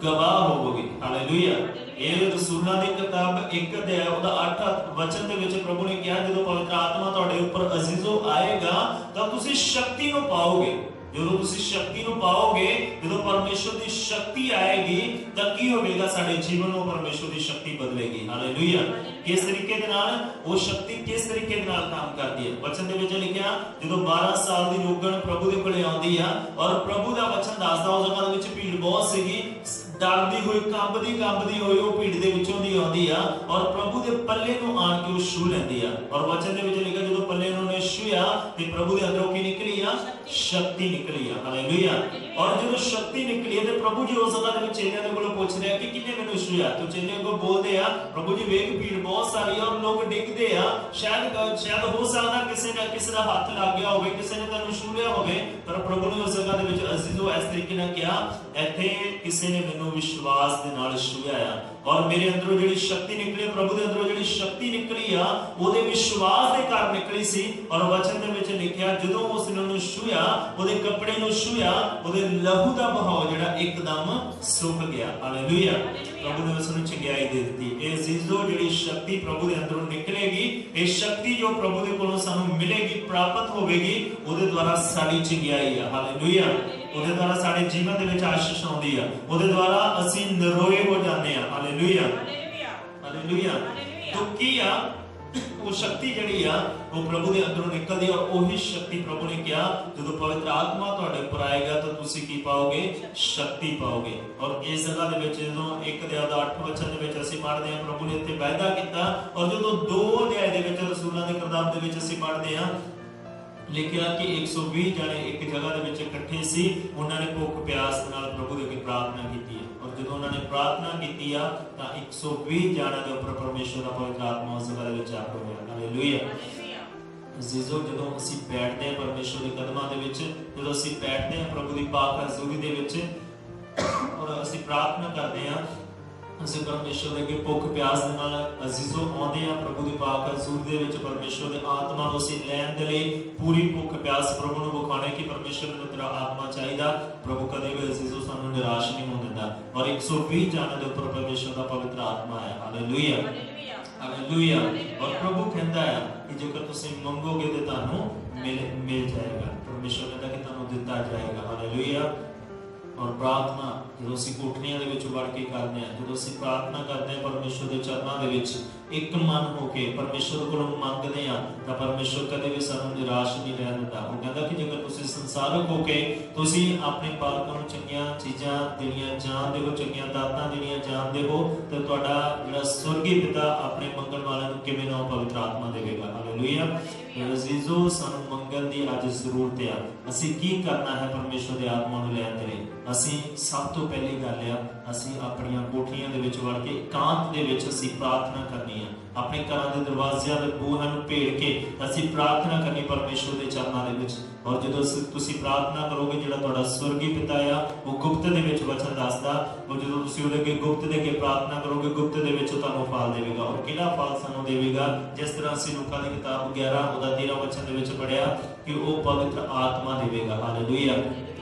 ਗਵਾਹ ਹੋਵੋਗੇ। ਹਾਲੇਲੂਇਆ। ਇਹ ਰਸੂਲਾਂ ਦੀ ਕਿਤਾਬ 1 ਅਧਿਆਇ ਉਹਦਾ 8 ਵਚਨ ਦੇ ਵਿੱਚ ਪ੍ਰਭੂ ਨੇ ਕਿਹਾ ਜਦੋਂ ਪਵਿੱਤਰ ਆਤਮਾ ਤੁਹਾਡੇ ਉੱਪਰ ਅਜ਼ੀਜ਼ੋ ਆਏਗਾ ਤਾਂ ਤੁਸੀਂ ਸ਼ਕਤੀ ਨੂੰ ਪਾਓਗੇ। ਜਦੋਂ ਤੁਸੀਂ ਸ਼ਕਤੀ ਨੂੰ ਪਾਓਗੇ, ਜਦੋਂ ਪਰਮੇਸ਼ਰ ਦੀ ਸ਼ਕਤੀ ਆਏਗੀ ਤਾਂ ਕੀ ਹੋਵੇਗਾ? ਸਾਡੇ ਜੀਵਨ ਨੂੰ ਪਰਮੇਸ਼ਰ ਦੀ ਸ਼ਕਤੀ ਬਦਲੇਗੀ। ਹਾਲੇਲੂਇਆ। ਕਿਸ ਤਰੀਕੇ ਦੇ ਨਾਲ? ਉਹ ਸ਼ਕਤੀ ਕਿਸ ਤਰੀਕੇ ਦੇ ਨਾਲ ਕੰਮ ਕਰਦੀ ਹੈ? ਵਚਨ ਦੇ ਵਿੱਚ ਲਿਖਿਆ ਜਦੋਂ 12 ਸਾਲ ਦੀ ਰੋਗਣ ਪ੍ਰਭੂ ਦੇ ਕੋਲੇ ਆਉਂਦੀ ਆ ਔਰ ਪ੍ਰਭੂ ਦਾ ਵਚਨ ਦੱਸਦਾ ਉਸ ਜਗ੍ਹਾ ਦੇ ਵਿੱਚ ਭੀੜ ਬਹੁਤ ਸੀਗੀ, ਡਰਦੀ ਹੋਈ, ਕੰਬਦੀ ਹੋਈ ਉਹ ਭੀੜ ਦੇ ਵਿੱਚੋਂ ਦੀ ਆਉਂਦੀ ਆ ਔਰ ਪ੍ਰਭੂ ਦੇ ਪੱਲੇ ਨੂੰ ਆਣ ਕੇ ਉਹ ਛੂ ਲੈਂਦੀ ਆ। ਔਰ ਵਚਨ ਦੇ ਵਿੱਚ ਲਿਖਿਆ ਜਦੋਂ ਪੱਲੇ ਨੂੰ ਉਹਨੇ ਛੂਇਆ ਤੇ ਪ੍ਰਭੂ ਦੇ ਅੰਦਰੋਂ ਕੀ ਨਿਕਲੀ ਆ? ਸ਼ਕਤੀ ਨਿਕਲੀ ਆ। ਹਾਲੇਲੂਇਆ। ਔਰ ਜਦੋਂ ਸ਼ਕਤੀ ਨਿਕਲੀ ਤੇ ਪ੍ਰਭੂ ਜੀ ਉਸ ਜਗ੍ਹਾ ਦੇ ਵਿੱਚ ਚੇਲਿਆਂ ਦੇ ਕੋਲੋਂ ਪੁੱਛ ਰਿਹਾ ਕਿ ਕਿਹਨੇ ਮੈਨੂੰ ਛੂਇਆ? ਤੇ ਚੇਲੇ ਅੱਗੋਂ ਬੋਲਦੇ ਆ ਪ੍ਰਭੂ ਜੀ ਵੇਖ ਭੀੜ ਬਹੁਤ ਸਾਰੀ ਆ ਔਰ ਲੋਕ ਡਿੱਗਦੇ ਆ, ਸ਼ਾਇਦ ਹੋ ਸਕਦਾ ਕਿਸੇ ਦਾ ਹੱਥ ਲੱਗ ਗਿਆ ਹੋਵੇ, ਕਿਸੇ ਨੇ ਤੈਨੂੰ ਛੂ ਲਿਆ ਹੋਵੇ। ਪਰ ਪ੍ਰਭੂ ਨੇ ਉਸ ਜਗ੍ਹਾ ਦੇ ਵਿੱਚ ਅਜ਼ੀਜ਼ੋ ਇਸ ਤਰੀਕੇ ਨਾਲ ਕਿਹਾ ਇੱਥੇ ਕਿਸੇ ਨੇ ਮੈਨੂੰ ਵਿਸ਼ਵਾਸ ਦੇ ਨਾਲ ਛੂਇਆ ਆ ਔਰ ਮੇਰੇ ਅੰਦਰੋਂ ਜਿਹੜੀ ਸ਼ਕਤੀ ਨਿਕਲੀ, ਪ੍ਰਭੂ ਦੇ ਅੰਦਰੋਂ ਜਿਹੜੀ ਸ਼ਕਤੀ शक्ति निकली आ ਉਹਦੇ ਵਿਸ਼ਵਾਸ ਦੇ ਕਾਰਨ ਨਿਕਲੀ ਸੀ। ਔਰ ਵਚਨ ਦੇ ਵਿੱਚ ਲਿਖਿਆ ਜਦੋਂ ਉਸ ਨੇ ਉਹਨੂੰ ਛੂਹਿਆ, ਉਹਦੇ ਕੱਪੜੇ ਨੂੰ ਛੂਹਿਆ, ਉਹਦੇ ਲਹੂ ਦਾ ਬਹਾਅ ਜਿਹੜਾ ਇੱਕਦਮ ਸੁੱਕ ਗਿਆ। ਹਾਲੇਲੂਇਆ। ਪ੍ਰਭੂ ਨੇ ਉਸ ਨੂੰ ਚੰਗਿਆਈ ਦੇ ਦਿੱਤੀ। ਇਹ ਅਜ਼ੀਜ਼ੋ ਜਿਹੜੀ ਸ਼ਕਤੀ ਪ੍ਰਭੂ ਦੇ ਅੰਦਰੋਂ ਨਿਕਲੇਗੀ, ਇਹ ਸ਼ਕਤੀ ਜੋ ਪ੍ਰਭੂ ਦੇ ਕੋਲੋਂ ਸਾਨੂੰ ਮਿਲੇਗੀ, ਪ੍ਰਾਪਤ ਹੋਵੇਗੀ, ਉਹਦੇ ਦੁਆਰਾ ਸਾਡੀ ਚੰਗਿਆਈ ਆ। ਹਾਲੇਲੂਇਆ। ਉਹਦੇ ਦੁਆਰਾ ਸਾਡੇ ਜੀਵਨ ਦੇ ਵਿੱਚ ਆਸ਼ੀਸ਼ ਆਉਂਦੀ ਆ, ਉਹਦੇ ਦੁਆਰਾ ਅਸੀਂ ਨਰੋਏ ਹੋ ਜਾਂਦੇ ਆ। ਹਾਲੇਲੂਇਆ। ਹਾਲੇਲੂਇਆ। तो की आ वो शक्ति ਜਿਹੜੀ ਆ ਉਹ ਪ੍ਰਭੂ ਦੇ ਅੰਦਰੋਂ ਨਿਕਲਦੀ ਆ। ਔਰ ਉਹੀ ਸ਼ਕਤੀ ਪ੍ਰਭੂ ਨੇ ਕਿਹਾ ਜਦੋਂ ਪਵਿੱਤਰ ਆਤਮਾ ਤੁਹਾਡੇ ਉੱਪਰ ਆਏਗਾ ਤਾਂ ਤੁਸੀਂ ਕੀ ਪਾਓਗੇ? ਸ਼ਕਤੀ ਪਾਓਗੇ। ਔਰ ਇਸ ਜਗ੍ਹਾ ਦੇ ਵਿੱਚ ਜਦੋਂ 1 ਅਧਿਆਇ ਦਾ 8 ਵਚਨ ਦੇ ਵਿੱਚ ਅਸੀਂ ਪੜ੍ਹਦੇ ਹਾਂ, ਪ੍ਰਭੂ ਨੇ ਇੱਥੇ ਵਾਅਦਾ ਕੀਤਾ। ਔਰ ਜਦੋਂ 2 ਅਧਿਆਇ ਦੇ ਵਿੱਚ ਰਸੂਲਾਂ ਦੇ ਕਿਰਦਾਰ ਦੇ ਵਿੱਚ ਅਸੀਂ ਪੜ੍ਹਦੇ ਹਾਂ, ਲਿਖਿਆ ਕਿ 120 ਜਣੇ ਇੱਕ ਜਗ੍ਹਾ ਦੇ ਵਿੱਚ ਇਕੱਠੇ ਸੀ। ਉਹਨਾਂ ਨੇ ਭੁੱਖ ਪਿਆਸ ਨਾਲ ਪ੍ਰਭੂ ਦੇ ਅੱਗੇ ਪ੍ਰਾਰਥਨਾ ਕੀਤੀ ਹੈ। ਔਰ ਜਦੋਂ ਉਹਨਾਂ ਨੇ ਪ੍ਰਾਰਥਨਾ ਕੀਤੀ ਆ ਤਾਂ 120 ਜਣਿਆਂ ਦੇ ਉੱਪਰ ਪਰਮੇਸ਼ਵਰ ਦਾ ਪਵਿੱਤਰ ਆਤਮਾ ਉਸ ਜਗ੍ਹਾ ਦੇ ਵਿੱਚ ਆ ਹੋਇਆ। ਹਾਲੇਲੂਇਆ। ਅਜ਼ੀਜ਼ੋ ਜਦੋਂ ਅਸੀਂ ਬੈਠਦੇ ਹਾਂ ਪਰਮੇਸ਼ਵਰ ਦੇ ਕਦਮਾਂ ਦੇ ਵਿੱਚ, ਜਦੋਂ ਅਸੀਂ ਬੈਠਦੇ ਹਾਂ ਪ੍ਰਭੂ ਦੀ ਪਾਕ ਹਜ਼ੂਰੀ ਦੇ ਵਿੱਚ ਔਰ ਅਸੀਂ ਪ੍ਰਾਰਥਨਾ ਕਰਦੇ ਹਾਂ, ਅਸੀਂ ਪਰਮੇਸ਼ਵਰ ਦੇ ਅੱਗੇ ਭੁੱਖ ਪਿਆਸ ਦੇ ਨਾਲ ਅਜ਼ੀਜ਼ੋ ਆਉਂਦੇ ਆ ਪ੍ਰਭੂ ਦੀ ਪਾਕ ਹਜ਼ੂਰੀ ਦੇ ਵਿੱਚ। ਪਰਮੇਸ਼ਵਰ ਦੇ ਆਤਮਾ ਨੂੰ ਅਸੀਂ ਲੈਣ ਦੇ ਲਈ ਪੂਰੀ ਭੁੱਖ ਪਿਆਸ ਪ੍ਰਭੂ ਨੂੰ ਵਿਖਾਉਣੇ ਕਿ ਪਰਮੇਸ਼ਵਰ ਨੂੰ ਤੇਰਾ ਆਤਮਾ ਚਾਹੀਦਾ। ਪ੍ਰਭੂ ਕਦੇ ਵੀ ਅਜ਼ੀਜ਼ੋ ਸਾਨੂੰ ਨਿਰਾਸ਼ ਨਹੀਂ ਹੋਣ ਦਿੰਦਾ। ਔਰ 120 ਜਣਾਂ ਦੇ ਉੱਪਰ ਪਰਮੇਸ਼ਵਰ ਦਾ ਪਵਿੱਤਰ ਆਤਮਾ ਹੈ। ਹਾਲੇਲੂਇਆ। ਹਾਲੇਲੂਇਆ। ਔਰ ਪ੍ਰਭੂ ਕਹਿੰਦਾ ਹੈ ਕਿ ਜੇਕਰ ਤੁਸੀਂ ਮੰਗੋਗੇ ਤੇ ਤੁਹਾਨੂੰ ਮਿਲ ਜਾਏਗਾ। ਪਰਮੇਸ਼ਵਰ ਕਹਿੰਦਾ ਕਿ ਤੁਹਾਨੂੰ ਦਿੱਤਾ ਜਾਏਗਾ। ਹਾਲੇਲੂਇਆ। ਔਰ ਪ੍ਰਾਰਥਨਾ ਜਦੋਂ ਅਸੀਂ ਕੋਠੜੀਆਂ ਦੇ ਵਿੱਚ ਵੜ ਕੇ ਕਰਦੇ ਹਾਂ, ਜਦੋਂ ਅਸੀਂ ਪ੍ਰਾਰਥਨਾ ਕਰਦੇ ਹਾਂ ਪਰਮੇਸ਼ਵਰ ਦੇ ਚਰਨਾਂ ਦੇ ਵਿੱਚ ਇੱਕ ਮਨ ਹੋ ਕੇ ਪਰਮੇਸ਼ਵਰ ਕੋਲੋਂ ਮੰਗਦੇ ਹਾਂ ਤਾਂ ਪਰਮੇਸ਼ਵਰ ਕਦੇ ਵੀ ਸਾਨੂੰ ਨਿਰਾਸ਼ ਨਹੀਂ ਰਹਿਣ ਦਿੰਦਾ। ਉਹ ਕਹਿੰਦਾ ਕਿ ਜੇਕਰ ਤੁਸੀਂ ਸੰਸਾਰਕ ਹੋ ਕੇ ਤੁਸੀਂ ਆਪਣੇ ਬਾਲਕਾਂ ਨੂੰ ਚੰਗੀਆਂ ਚੀਜ਼ਾਂ ਦੇਣੀਆਂ ਜਾਣਦੇ ਹੋ, ਚੰਗੀਆਂ ਦਾਤਾਂ ਦੇਣੀਆਂ ਜਾਣਦੇ ਹੋ, ਤਾਂ ਤੁਹਾਡਾ ਜਿਹੜਾ ਸਵਰਗੀ ਪਿਤਾ ਆਪਣੇ ਮੰਗਣ ਵਾਲਿਆਂ ਨੂੰ ਕਿਵੇਂ ਨਾ ਪਵਿੱਤਰ ਆਤਮਾ ਦੇਵੇਗਾ। ਹਾਲੇਲੂਇਆ। ਅਜ਼ੀਜ਼ੋ ਸਾਨੂੰ ਮੰਗਣ ਦੀ ਅੱਜ ਜ਼ਰੂਰਤ ਆ। ਅਸੀਂ ਕੀ ਕਰਨਾ ਹੈ ਪਰਮੇਸ਼ਵਰ ਦੇ ਆਤਮਾ ਨੂੰ ਲੈਣ ਦੇ ਲਈ? ਅਸੀਂ ਸਭ ਤੋਂ ਪਹਿਲੀ ਗੱਲ ਆ, ਅਸੀਂ ਆਪਣੀਆਂ ਕੋਠੀਆਂ ਦੇ ਵਿੱਚ ਵੜ ਕੇ ਇਕਾਂਤ ਦੇ ਵਿੱਚ ਅਸੀਂ ਪ੍ਰਾਰਥਨਾ ਕਰਨੀ ਆ। ਆਪਣੇ ਘਰਾਂ ਦੇ ਦਰਵਾਜ਼ਿਆਂ ਦੇ ਬੂਹਿਆਂ ਨੂੰ ਭੇੜ ਕੇ ਅਸੀਂ ਪ੍ਰਾਰਥਨਾ ਕਰਨੀ ਪਰਮੇਸ਼ਵਰ ਦੇ ਚਰਨਾਂ ਦੇ ਵਿੱਚ। ਔਰ ਜਦੋਂ ਤੁਸੀਂ ਪ੍ਰਾਰਥਨਾ ਕਰੋਗੇ, ਜਿਹੜਾ ਤੁਹਾਡਾ ਸਵਰਗੀ ਪਿਤਾ ਆ ਉਹ ਗੁਪਤ ਦੇ ਵਿੱਚ ਵਚਨ ਦੱਸਦਾ, ਉਹ ਜਦੋਂ ਤੁਸੀਂ ਉਹਦੇ ਅੱਗੇ ਗੁਪਤ ਦੇ ਅੱਗੇ ਪ੍ਰਾਰਥਨਾ ਕਰੋਗੇ, ਗੁਪਤ ਦੇ ਵਿੱਚ ਤੁਹਾਨੂੰ ਫਲ ਦੇਵੇਗਾ। ਔਰ ਕਿਹੜਾ ਫਲ ਸਾਨੂੰ ਦੇਵੇਗਾ? ਜਿਸ ਤਰ੍ਹਾਂ ਅਸੀਂ ਲੂਕਾ ਦੀ ਕਿਤਾਬ 11 ਉਹਦਾ 13 ਵਚਨ ਦੇ ਵਿੱਚ ਪੜ੍ਹਿਆ ਕਿ ਉਹ ਪਵਿੱਤਰ ਆਤਮਾ ਦੇਵੇਗਾ। ਹਾਲੇਲੂਇਆ।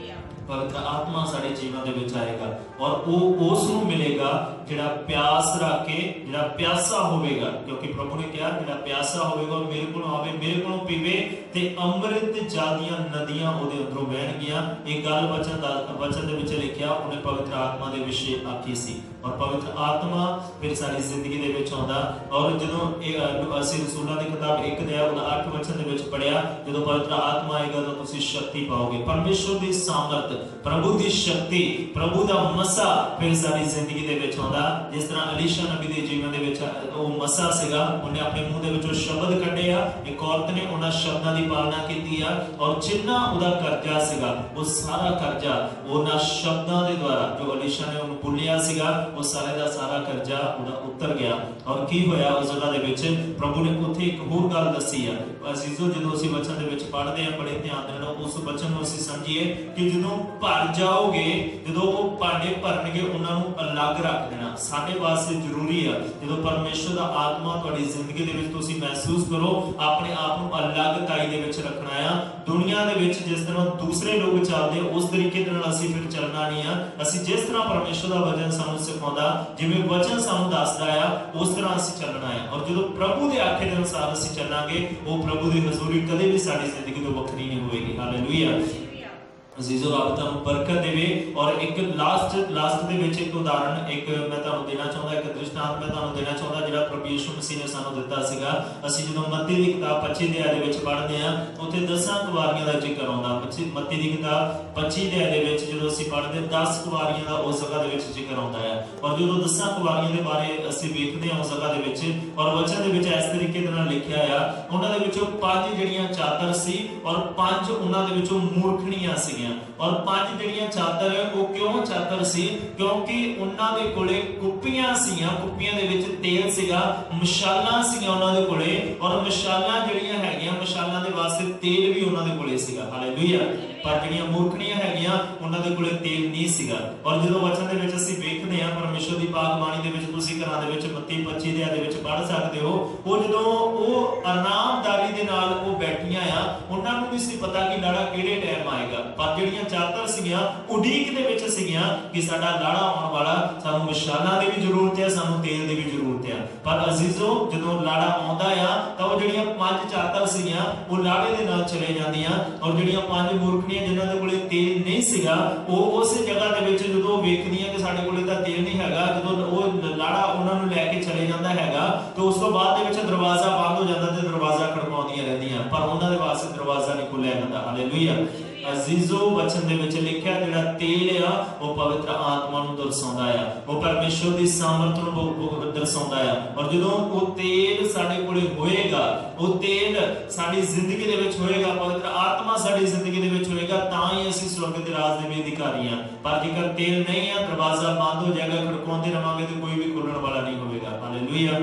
ਪਵਿੱਤਰ ਆਤਮਾ ਸਾਡੇ ਜੀਵਨ ਦੇ ਵਿੱਚ ਆਏਗਾ ਔਰ ਉਹ ਉਸ ਨੂੰ ਮਿਲੇਗਾ ਜਿਹੜਾ ਪਿਆਸ ਰੱਖ ਕੇ, ਜਿਹੜਾ ਪਿਆਸਾ ਹੋਵੇਗਾ। ਕਿਉਂਕਿ ਪ੍ਰਭੂ ਨੇ ਕਿਹਾ ਜਿਹੜਾ ਪਿਆਸਾ ਹੋਵੇਗਾ ਉਹ ਮੇਰੇ ਕੋਲ ਆਵੇ, ਮੇਰੇ ਕੋਲੋਂ ਪੀਵੇ ਤੇ ਅੰਮ੍ਰਿਤ ਜਲ ਦੀਆਂ ਨਦੀਆਂ ਉਹਦੇ ਅੰਦਰੋਂ ਵਹਿਣਗੀਆਂ। ਇਹ ਗੱਲ ਵਚਨ ਦੇ ਵਿੱਚ ਲਿਖਿਆ ਉਹਨੇ ਪਵਿੱਤਰ ਆਤਮਾ ਦੇ ਵਿਸ਼ੇ ਆਖੀ ਸੀ। ਔਰ ਪਵਿੱਤਰ ਆਤਮਾ ਫਿਰ ਸਾਡੀ ਜ਼ਿੰਦਗੀ ਦੇ ਵਿੱਚ ਆਉਂਦਾ। ਔਰ ਜਦੋਂ ਅਸੀਂ ਰਸੂਲਾਂ ਦੀ ਕਿਤਾਬ 1 ਅਧਿਆਇ ਉਹਦਾ 8 ਵਚਨ ਦੇ ਵਿੱਚ ਪੜ੍ਹਿਆ, ਜਦੋਂ ਪਵਿੱਤਰ ਆਤਮਾ ਆਏਗਾ ਤਾਂ ਤੁਸੀਂ ਸ਼ਕਤੀ ਪਾਓਗੇ। ਪਰਮੇਸ਼ਵਰ ਦੀ ਸਾਮਰਥ, ਪ੍ਰਭੂ ਦੀ ਸ਼ਕਤੀ, ਪ੍ਰਭੂ ਦਾ ਮਸਾ ਫਿਰ ਸਾਡੀ ਜ਼ਿੰਦਗੀ ਦੇ ਵਿੱਚ ਆਉਂਦਾ। ਜਿਸ ਤਰ੍ਹਾਂ ਅਲੀਸ਼ਾ ਨਬੀ ਦੇ ਜੀਵਨ ਦੇ ਵਿੱਚ ਉਹ ਮਸਾ ਸੀਗਾ, ਉਹਨੇ ਆਪਣੇ ਮੂੰਹ ਦੇ ਵਿੱਚੋਂ ਸ਼ਬਦ ਕੱਢੇ ਆ। ਇੱਕ ਔਰਤ ਨੇ ਉਹਨਾਂ ਸ਼ਬਦਾਂ ਦੀ ਪਾਲਣਾ ਕੀਤੀ ਆ ਔਰ ਜਿੰਨਾ ਉਹਦਾ ਕਰਜ਼ਾ ਸੀਗਾ ਉਹ ਸਾਰਾ ਕਰਜ਼ਾ ਉਹਨਾਂ ਸ਼ਬਦਾਂ ਦੇ ਦੁਆਰਾ ਜੋ ਅਲੀਸ਼ਾ ਨੇ ਉਹਨੂੰ ਬੋਲਿਆ ਸੀਗਾ ਉਹ ਸਾਰੇ ਦਾ ਸਾਰਾ ਕਰਜ਼ਾ ਉਹਦਾ ਉਤਰ ਗਿਆ। ਔਰ ਕੀ ਹੋਇਆ ਉਸ ਜਗ੍ਹਾ ਦੇ ਵਿੱਚ? ਪ੍ਰਭੂ ਨੇ ਉੱਥੇ ਇੱਕ ਹੋਰ ਗੱਲ ਦੱਸੀ ਆ। ਅਜ਼ੀਜ਼ੋ ਜਦੋਂ ਅਸੀਂ ਵਚਨ ਦੇ ਵਿੱਚ ਪੜ੍ਹਦੇ ਹਾਂ ਬੜੇ ਧਿਆਨ ਦੇ ਨਾਲ ਉਸ ਵਚਨ ਨੂੰ ਅਸੀਂ ਸਮਝੀਏ ਕਿ ਜਦੋਂ ਭਰ ਜਾਓਗੇ, ਜਦੋਂ ਉਹ ਭਾਂਡੇ ਭਰਨਗੇ ਉਹਨਾਂ ਨੂੰ ਅਲੱਗ ਰੱਖ ਦੇਣਾ ਸਾਡੇ ਵਾਸਤੇ ਜ਼ਰੂਰੀ ਆ। ਜਦੋਂ ਪਰਮੇਸ਼ਵਰ ਦਾ ਆਤਮਾ ਤੁਹਾਡੀ ਜ਼ਿੰਦਗੀ ਦੇ ਵਿੱਚ ਤੁਸੀਂ ਮਹਿਸੂਸ ਕਰੋ ਆਪਣੇ ਆਪ ਨੂੰ ਅਲੱਗਤਾਈ ਦੇ ਵਿੱਚ ਰੱਖਣਾ ਆ। ਦੁਨੀਆ ਦੇ ਵਿੱਚ ਜਿਸ ਤਰ੍ਹਾਂ ਦੂਸਰੇ ਲੋਕ ਚੱਲਦੇ ਉਸ ਤਰੀਕੇ ਦੇ ਨਾਲ ਅਸੀਂ ਫਿਰ ਚੱਲਣਾ ਨਹੀਂ ਆ। ਅਸੀਂ ਜਿਸ ਤਰ੍ਹਾਂ ਪਰਮੇਸ਼ਵਰ ਦਾ ਵਚਨ ਸਾਨੂੰ ਸਿਖਾਉਂਦਾ, ਜਿਵੇਂ ਵਚਨ ਸਾਨੂੰ ਦੱਸਦਾ ਆ ਉਸ ਤਰ੍ਹਾਂ ਅਸੀਂ ਚੱਲਣਾ ਹੈ। ਔਰ ਜਦੋਂ ਪ੍ਰਭੂ ਦੇ ਆਖੇ ਦੇ ਅਨੁਸਾਰ ਅਸੀਂ ਚੱਲਾਂਗੇ ਉਹ ਪ੍ਰਭੂ ਦੀ ਹਜ਼ੂਰੀ ਕਦੇ ਵੀ ਸਾਡੀ ਜ਼ਿੰਦਗੀ ਤੋਂ ਵੱਖਰੀ ਨਹੀਂ ਹੋਵੇਗੀ। ਹਾਲੇਲੂਇਆ। ਅਜ਼ੀਜ਼ੋ ਰੱਬ ਤੁਹਾਨੂੰ ਬਰਕਤ ਦੇਵੇ। ਔਰ ਇੱਕ ਲਾਸਟ ਦੇ ਵਿੱਚ ਇੱਕ ਉਦਾਹਰਣ ਇੱਕ ਮੈਂ ਤੁਹਾਨੂੰ ਦੇਣਾ ਚਾਹੁੰਦਾ, ਇੱਕ ਦ੍ਰਿਸ਼ਟਾਂਤ ਮੈਂ ਤੁਹਾਨੂੰ ਦੇਣਾ ਚਾਹੁੰਦਾ ਜਿਹੜਾ ਪ੍ਰਭੂ ਯਿਸੂ ਮਸੀਹ ਨੇ ਸਾਨੂੰ ਦਿੱਤਾ ਸੀਗਾ। ਅਸੀਂ ਜਦੋਂ ਮੱਤੀ ਦੀ ਕਿਤਾਬ 25 ਅਧਿਆਇ ਦੇ ਵਿੱਚ ਪੜ੍ਹਦੇ ਹਾਂ ਉੱਥੇ 10 ਕੁਵਾਰੀਆਂ ਦਾ ਜ਼ਿਕਰ ਆਉਂਦਾ। ਮੱਤੀ ਦੀ ਕਿਤਾਬ 25 ਅਧਿਆਇ ਦੇ ਵਿੱਚ ਜਦੋਂ ਅਸੀਂ ਪੜ੍ਹਦੇ 10 ਕੁਵਾਰੀਆਂ ਦਾ ਉਸ ਜਗ੍ਹਾ ਦੇ ਵਿੱਚ ਜ਼ਿਕਰ ਆਉਂਦਾ ਹੈ। ਔਰ ਜਦੋਂ 10 ਕੁਵਾਰੀਆਂ ਦੇ ਬਾਰੇ ਅਸੀਂ ਵੇਖਦੇ ਹਾਂ ਉਸ ਜਗ੍ਹਾ ਦੇ ਵਿੱਚ ਔਰ ਵਚਨ ਦੇ ਵਿੱਚ ਇਸ ਤਰੀਕੇ ਦੇ ਨਾਲ ਲਿਖਿਆ ਆ, ਉਹਨਾਂ ਦੇ ਵਿੱਚੋਂ 5 ਜਿਹੜੀਆਂ ਚਾਦਰ ਸੀ ਔਰ 5 ਉਹਨਾਂ ਦੇ ਵਿੱਚੋਂ ਮੂਰਖਣੀਆਂ ਸੀਗੀਆਂ। ਸੀਗੀਆਂ। ਔਰ 5 ਜਿਹੜੀਆਂ ਚਾਦਰ ਉਹ ਕਿਉਂ ਚਾਦਰ ਸੀ? ਕਿਉਂਕਿ ਉਹਨਾਂ ਦੇ ਕੋਲੇ ਕੁੱਪੀਆਂ ਸੀਗੀਆਂ, ਕੁੱਪੀਆਂ ਦੇ ਵਿੱਚ ਤੇਲ ਸੀਗਾ, ਮਸ਼ਾਲਾਂ ਸੀਗੀਆਂ ਉਹਨਾਂ ਦੇ ਕੋਲੇ, ਔਰ ਮਸ਼ਾਲਾਂ ਜਿਹੜੀਆਂ ਹੈਗੀਆਂ ਮਸ਼ਾਲਾਂ ਦੇ ਵਾਸਤੇ ਤੇਲ ਵੀ ਉਹਨਾਂ ਦੇ ਕੋਲੇ ਸੀਗਾ। ਹਾਲੇਲੂਇਆ। ਪਰ ਜਿਹੜੀਆਂ ਮੂਰਖਣੀਆਂ ਹੈਗੀਆਂ ਉਹਨਾਂ ਦੇ ਕੋਲੇ ਤੇਲ ਨਹੀਂ ਸੀਗਾ। ਔਰ ਜਦੋਂ ਵਚਨ ਦੇ ਵਿੱਚ ਅਸੀਂ ਵੇਖਦੇ ਹਾਂ ਪਰਮੇਸ਼ਰ ਦੀ ਪਾਕ ਬਾਣੀ ਦੇ ਵਿੱਚ, ਤੁਸੀਂ ਘਰਾਂ ਦੇ ਵਿੱਚ ਮੱਤੀ 25 ਦੇ ਵਿੱਚ ਪੜ੍ਹ ਸਕਦੇ ਹੋ, ਉਹ ਜਦੋਂ ਉਹ ਆਰਾਮਦਾਰੀ ਦੇ ਨਾਲ ਉਹ ਬੈਠੀਆਂ ਆ, ਉਹਨਾਂ ਨੂੰ ਨਹੀਂ ਸੀ ਪਤਾ ਕਿ ਲਾੜਾ ਕਿਹੜੇ ਟਾਈਮ ਆਏਗਾ। ਪਰ ਜਿਹੜੀਆਂ ਚਾਦਰ ਸੀਗੀਆਂ ਉਡੀਕ ਦੇ ਵਿੱਚ ਸੀਗੀਆਂ ਕਿ ਸਾਡਾ ਲਾੜਾ ਆਉਣ ਵਾਲਾ, ਸਾਨੂੰ ਮਸ਼ਾਲਾਂ ਦੀ ਵੀ ਜ਼ਰੂਰਤ ਹੈ, ਸਾਨੂੰ ਤੇਲ ਦੀ ਵੀ ਜ਼ਰੂਰਤ ਹੈ। ਪਰ ਅਜ਼ੀਜ਼ੋ, ਜਦੋਂ ਲਾੜਾ ਆਉਂਦਾ ਆ ਤਾਂ ਉਹ ਜਿਹੜੀਆਂ 5 ਚਾਦਰ ਸੀਗੀਆਂ ਉਹ ਲਾੜੇ ਦੇ ਨਾਲ ਚਲੇ ਜਾਂਦੀਆਂ, ਔਰ ਜਿਹੜੀਆਂ 5 ਮੂਰਖਣੀਆਂ ਜਿਨ੍ਹਾਂ ਦੇ ਕੋਲੇ ਤੇਲ ਨਹੀਂ ਸੀਗਾ ਉਹ ਉਸ ਜਗ੍ਹਾ ਦੇ ਵਿੱਚ ਜਦੋਂ ਵੇਖਦੀਆਂ ਕਿ ਸਾਡੇ ਕੋਲੇ ਤਾਂ ਤੇਲ ਨਹੀਂ ਹੈਗਾ, ਜਦੋਂ ਉਹ ਲਾੜਾ ਉਹਨਾਂ ਨੂੰ ਲੈ ਕੇ ਚਲੇ ਜਾਂਦਾ ਹੈਗਾ ਤਾਂ ਉਸ ਤੋਂ ਬਾਅਦ ਦੇ ਵਿੱਚ ਦਰਵਾਜ਼ਾ ਬੰਦ ਹੋ ਜਾਂਦਾ ਤੇ ਦਰਵਾਜ਼ਾ ਖੜਕਾਉਂਦੀਆਂ ਰਹਿੰਦੀਆਂ, ਪਰ ਉਹਨਾਂ ਦੇ ਵਾਸਤੇ ਦਰਵਾਜ਼ਾ ਨਹੀਂ ਖੁੱਲਿਆ ਜਾਂਦਾ। ਹਾਲੇਲੂਇਆ। ਅਜ਼ੀਜ਼ੋ, ਵਚਨ ਦੇ ਵਿੱਚ ਲਿਖਿਆ ਜਿਹੜਾ ਤੇਲ ਆ ਉਹ ਪਵਿੱਤਰ ਆਤਮਾ ਨੂੰ ਦਰਸਾਉਂਦਾ ਆ, ਉਹ ਪਰਮੇਸ਼ਰ ਦੀ ਸਾਮਰਥ ਨੂੰ ਦਰਸਾਉਂਦਾ ਆ। ਔਰ ਜਦੋਂ ਉਹ ਤੇਲ ਸਾਡੇ ਕੋਲੇ ਹੋਏਗਾ, ਉਹ ਤੇਲ ਸਾਡੀ ਜ਼ਿੰਦਗੀ ਦੇ ਵਿੱਚ ਹੋਏਗਾ, ਪਵਿੱਤਰ ਆਤਮਾ ਸਾਡੀ ਜ਼ਿੰਦਗੀ ਦੇ ਵਿੱਚ ਹੋਏਗਾ, ਤਾਂ ਹੀ ਅਸੀਂ ਸਵਰਗ ਦੇ ਰਾਜ ਦੇ ਵੀ ਅਧਿਕਾਰੀ ਹਾਂ। ਪਰ ਜੇਕਰ ਤੇਲ ਨਹੀਂ ਆ, ਦਰਵਾਜ਼ਾ ਬੰਦ ਹੋ ਜਾਏਗਾ, ਖੜਕਾਉਂਦੇ ਰਵਾਂਗੇ ਤੇ ਕੋਈ ਵੀ ਖੋਲਣ ਵਾਲਾ ਨਹੀਂ ਹੋਵੇਗਾ। ਹਾਲੇਲੂਇਆ।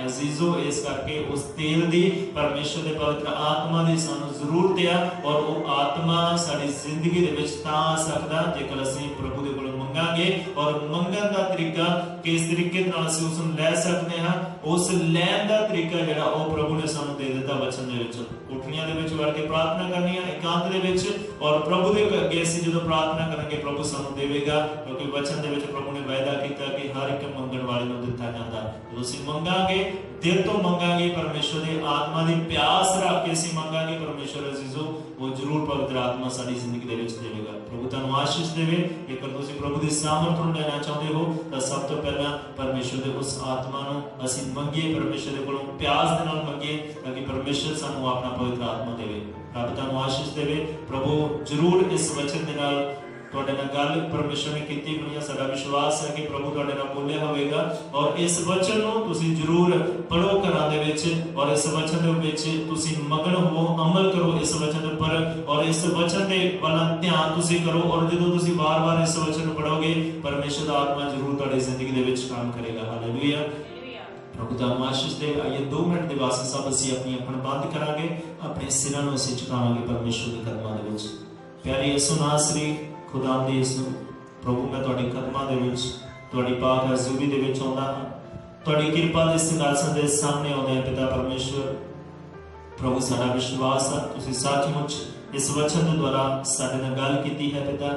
ਅਜ਼ੀਜ਼ੋ, ਇਸ ਕਰਕੇ ਉਸ ਤੇਲ ਦੀ, ਪਰਮੇਸ਼ਰ ਦੇ ਪਵਿੱਤਰ ਆਤਮਾ ਦੀ ਸਾਨੂੰ ਜ਼ਰੂਰਤ ਆ, ਔਰ ਉਹ ਆਤਮਾ ਸਾਡੀ ਜ਼ਿੰਦਗੀ ਦੇ ਵਿੱਚ ਤਾਂ ਆ ਸਕਦਾ ਜੇਕਰ ਅਸੀਂ ਪ੍ਰਭੂ ਦੇ ਕੋਲੋਂ ਮੰਗਾਂਗੇ। ਔਰ ਮੰਗਣ ਦਾ ਤਰੀਕਾ ਕਿਸ ਤਰੀਕੇ ਨਾਲ ਅਸੀਂ ਉਸ ਨੂੰ ਲੈ ਸਕਦੇ ਹਾਂ, ਉਸ ਲੈਣ ਦਾ ਤਰੀਕਾ ਜਿਹੜਾ ਉਹ ਪ੍ਰਭੂ ਨੇ ਸਾਨੂੰ ਦੇ ਦਿੱਤਾ ਵਚਨ ਦੇ ਵਿੱਚ। ਕੋਠੜੀਆਂ ਦੇ ਵਿੱਚ ਵੜ ਕੇ ਪ੍ਰਾਰਥਨਾ ਕਰਨੀ ਹੈ ਇਕਾਂਤ ਦੇ ਵਿੱਚ, ਔਰ ਪ੍ਰਭੂ ਦੇ ਅੱਗੇ ਅਸੀਂ ਜਦੋਂ ਪ੍ਰਾਰਥਨਾ ਕਰਾਂਗੇ ਪ੍ਰਭੂ ਸਾਨੂੰ ਦੇਵੇਗਾ, ਕਿਉਂਕਿ ਵਚਨ ਦੇ ਵਿੱਚ ਪ੍ਰਭੂ ਨੇ ਵਾਅਦਾ ਕੀਤਾ ਕਿ ਹਰ ਇੱਕ ਮੰਗਣ ਵਾਲੇ ਨੂੰ ਦਿੱਤਾ ਜਾਂਦਾ। ਜਦੋਂ ਅਸੀਂ ਮੰਗਾਂਗੇ, ਦਿਲ ਤੋਂ ਮੰਗਾਂਗੇ, ਪਰਮੇਸ਼ਰ ਦੀ ਆਤਮਾ ਦੀ ਪਿਆਸ ਰੱਖ ਕੇ ਅਸੀਂ ਮੰਗਾਂਗੇ, ਪਰਮੇਸ਼ਰ ਅਜ਼ੀਜ਼ੋ ਉਹ ਜ਼ਰੂਰ ਪਵਿੱਤਰ ਆਤਮਾ ਸਾਡੀ ਜ਼ਿੰਦਗੀ ਦੇ ਵਿੱਚ ਦੇਵੇਗਾ। ਪ੍ਰਭੂ ਤੁਹਾਨੂੰ ਆਸ਼ੀਸ਼ ਦੇਵੇ। ਜੇਕਰ ਤੁਸੀਂ ਪ੍ਰਭੂ ਦੀ ਸਾਮਰਥ ਨੂੰ ਲੈਣਾ ਚਾਹੁੰਦੇ ਹੋ ਤਾਂ ਸਭ ਤੋਂ ਪਹਿਲਾਂ ਪਰਮੇਸ਼ਰ ਦੇ ਉਸ ਆਤਮਾ ਨੂੰ ਅਸੀਂ ਮੰਗੀਏ, ਪਰਮੇਸ਼ਰ ਦੇ ਕੋਲੋਂ ਪਿਆਸ ਦੇ ਨਾਲ ਮੰਗੀਏ, ਤਾਂ ਕਿ ਪਰਮੇਸ਼ਰ ਸਾਨੂੰ ਆਪਣਾ ਪਵਿੱਤਰ ਆਤਮਾ ਦੇਵੇ। ਰੱਬ ਤੁਹਾਨੂੰ ਆਸ਼ੀਸ਼ ਦੇਵੇ। ਪ੍ਰਭੂ ਜ਼ਰੂਰ ਇਸ ਵਚਨ ਦੇ ਨਾਲ ਤੁਹਾਡੇ ਨਾਲ ਗੱਲ ਪਰਮੇਸ਼ਰ ਨੇ ਕੀਤੀ ਹੋਈ ਹੈ। ਸਾਡਾ ਵਿਸ਼ਵਾਸ ਹੈ ਕਿ ਪ੍ਰਭੂ ਤੁਹਾਡੇ ਨਾਲ ਬੋਲਿਆ ਹੋਵੇਗਾ, ਔਰ ਇਸ ਵਚਨ ਨੂੰ ਤੁਸੀਂ ਜ਼ਰੂਰ ਪੜੋ ਘਰਾਂ ਦੇ ਵਿੱਚ, ਔਰ ਇਸ ਵਚਨ ਦੇ ਵਿੱਚ ਤੁਸੀਂ ਮਗਨ ਹੋ, ਅਮਲ ਕਰੋ ਇਸ ਵਚਨ ਦੇ ਉੱਪਰ, ਔਰ ਇਸ ਵਚਨ ਦੇ ਵੱਲ ਧਿਆਨ ਤੁਸੀਂ ਕਰੋ। ਔਰ ਜਦੋਂ ਤੁਸੀਂ ਵਾਰ-ਵਾਰ ਇਸ ਵਚਨ ਨੂੰ ਪੜੋਗੇ, ਪਰਮੇਸ਼ਰ ਦਾ ਆਤਮਾ ਜ਼ਰੂਰ ਤੁਹਾਡੀ ਜ਼ਿੰਦਗੀ ਦੇ ਵਿੱਚ ਕੰਮ ਕਰੇਗਾ। ਹਾਲੇਲੂਇਆ। ਪ੍ਰਭੂ ਦਾ ਆਸ਼ੀਸ਼ ਦੇ। ਆइए 2 ਮਿੰਟ ਦੇ ਵਾਸਤੇ ਸਭ ਅਸੀਂ ਆਪਣੀ ਅੱਖਾਂ ਬੰਦ ਕਰਾਂਗੇ, ਆਪਣੇ ਸਿਰਾਂ ਨੂੰ ਅਸੀਂ ਝੁਕਾਵਾਂਗੇ ਪਰਮੇਸ਼ਰ ਦੇ ਕਦਮਾਂ ਦੇ ਵਿੱਚ। ਪਿਆਰੇ ਯਿਸੂ ਨਾਸਰੀ, ਖੁਦਾਵੰਦ ਯਿਸੂ, ਪ੍ਰਭੂ ਮੈਂ ਤੁਹਾਡੇ ਕਦਮਾਂ ਦੇ ਵਿੱਚ, ਤੁਹਾਡੀ ਪਾਕ ਹਜ਼ੂਰੀ ਦੇ ਵਿੱਚ ਆਉਂਦਾ ਹਾਂ। ਤੁਹਾਡੀ ਕਿਰਪਾ ਦੇ ਸਿੰਘਾਸਨ ਦੇ ਸਾਹਮਣੇ ਆਉਂਦੇ ਹਾਂ ਪਿਤਾ ਪਰਮੇਸ਼ਰ। ਪ੍ਰਭੂ ਸਾਡਾ ਵਿਸ਼ਵਾਸ ਹੈ ਤੁਸੀਂ ਸੱਚਮੁੱਚ ਇਸ ਵਚਨ ਦੇ ਦੁਆਰਾ ਸਾਡੇ ਨਾਲ ਗੱਲ ਕੀਤੀ ਹੈ ਪਿਤਾ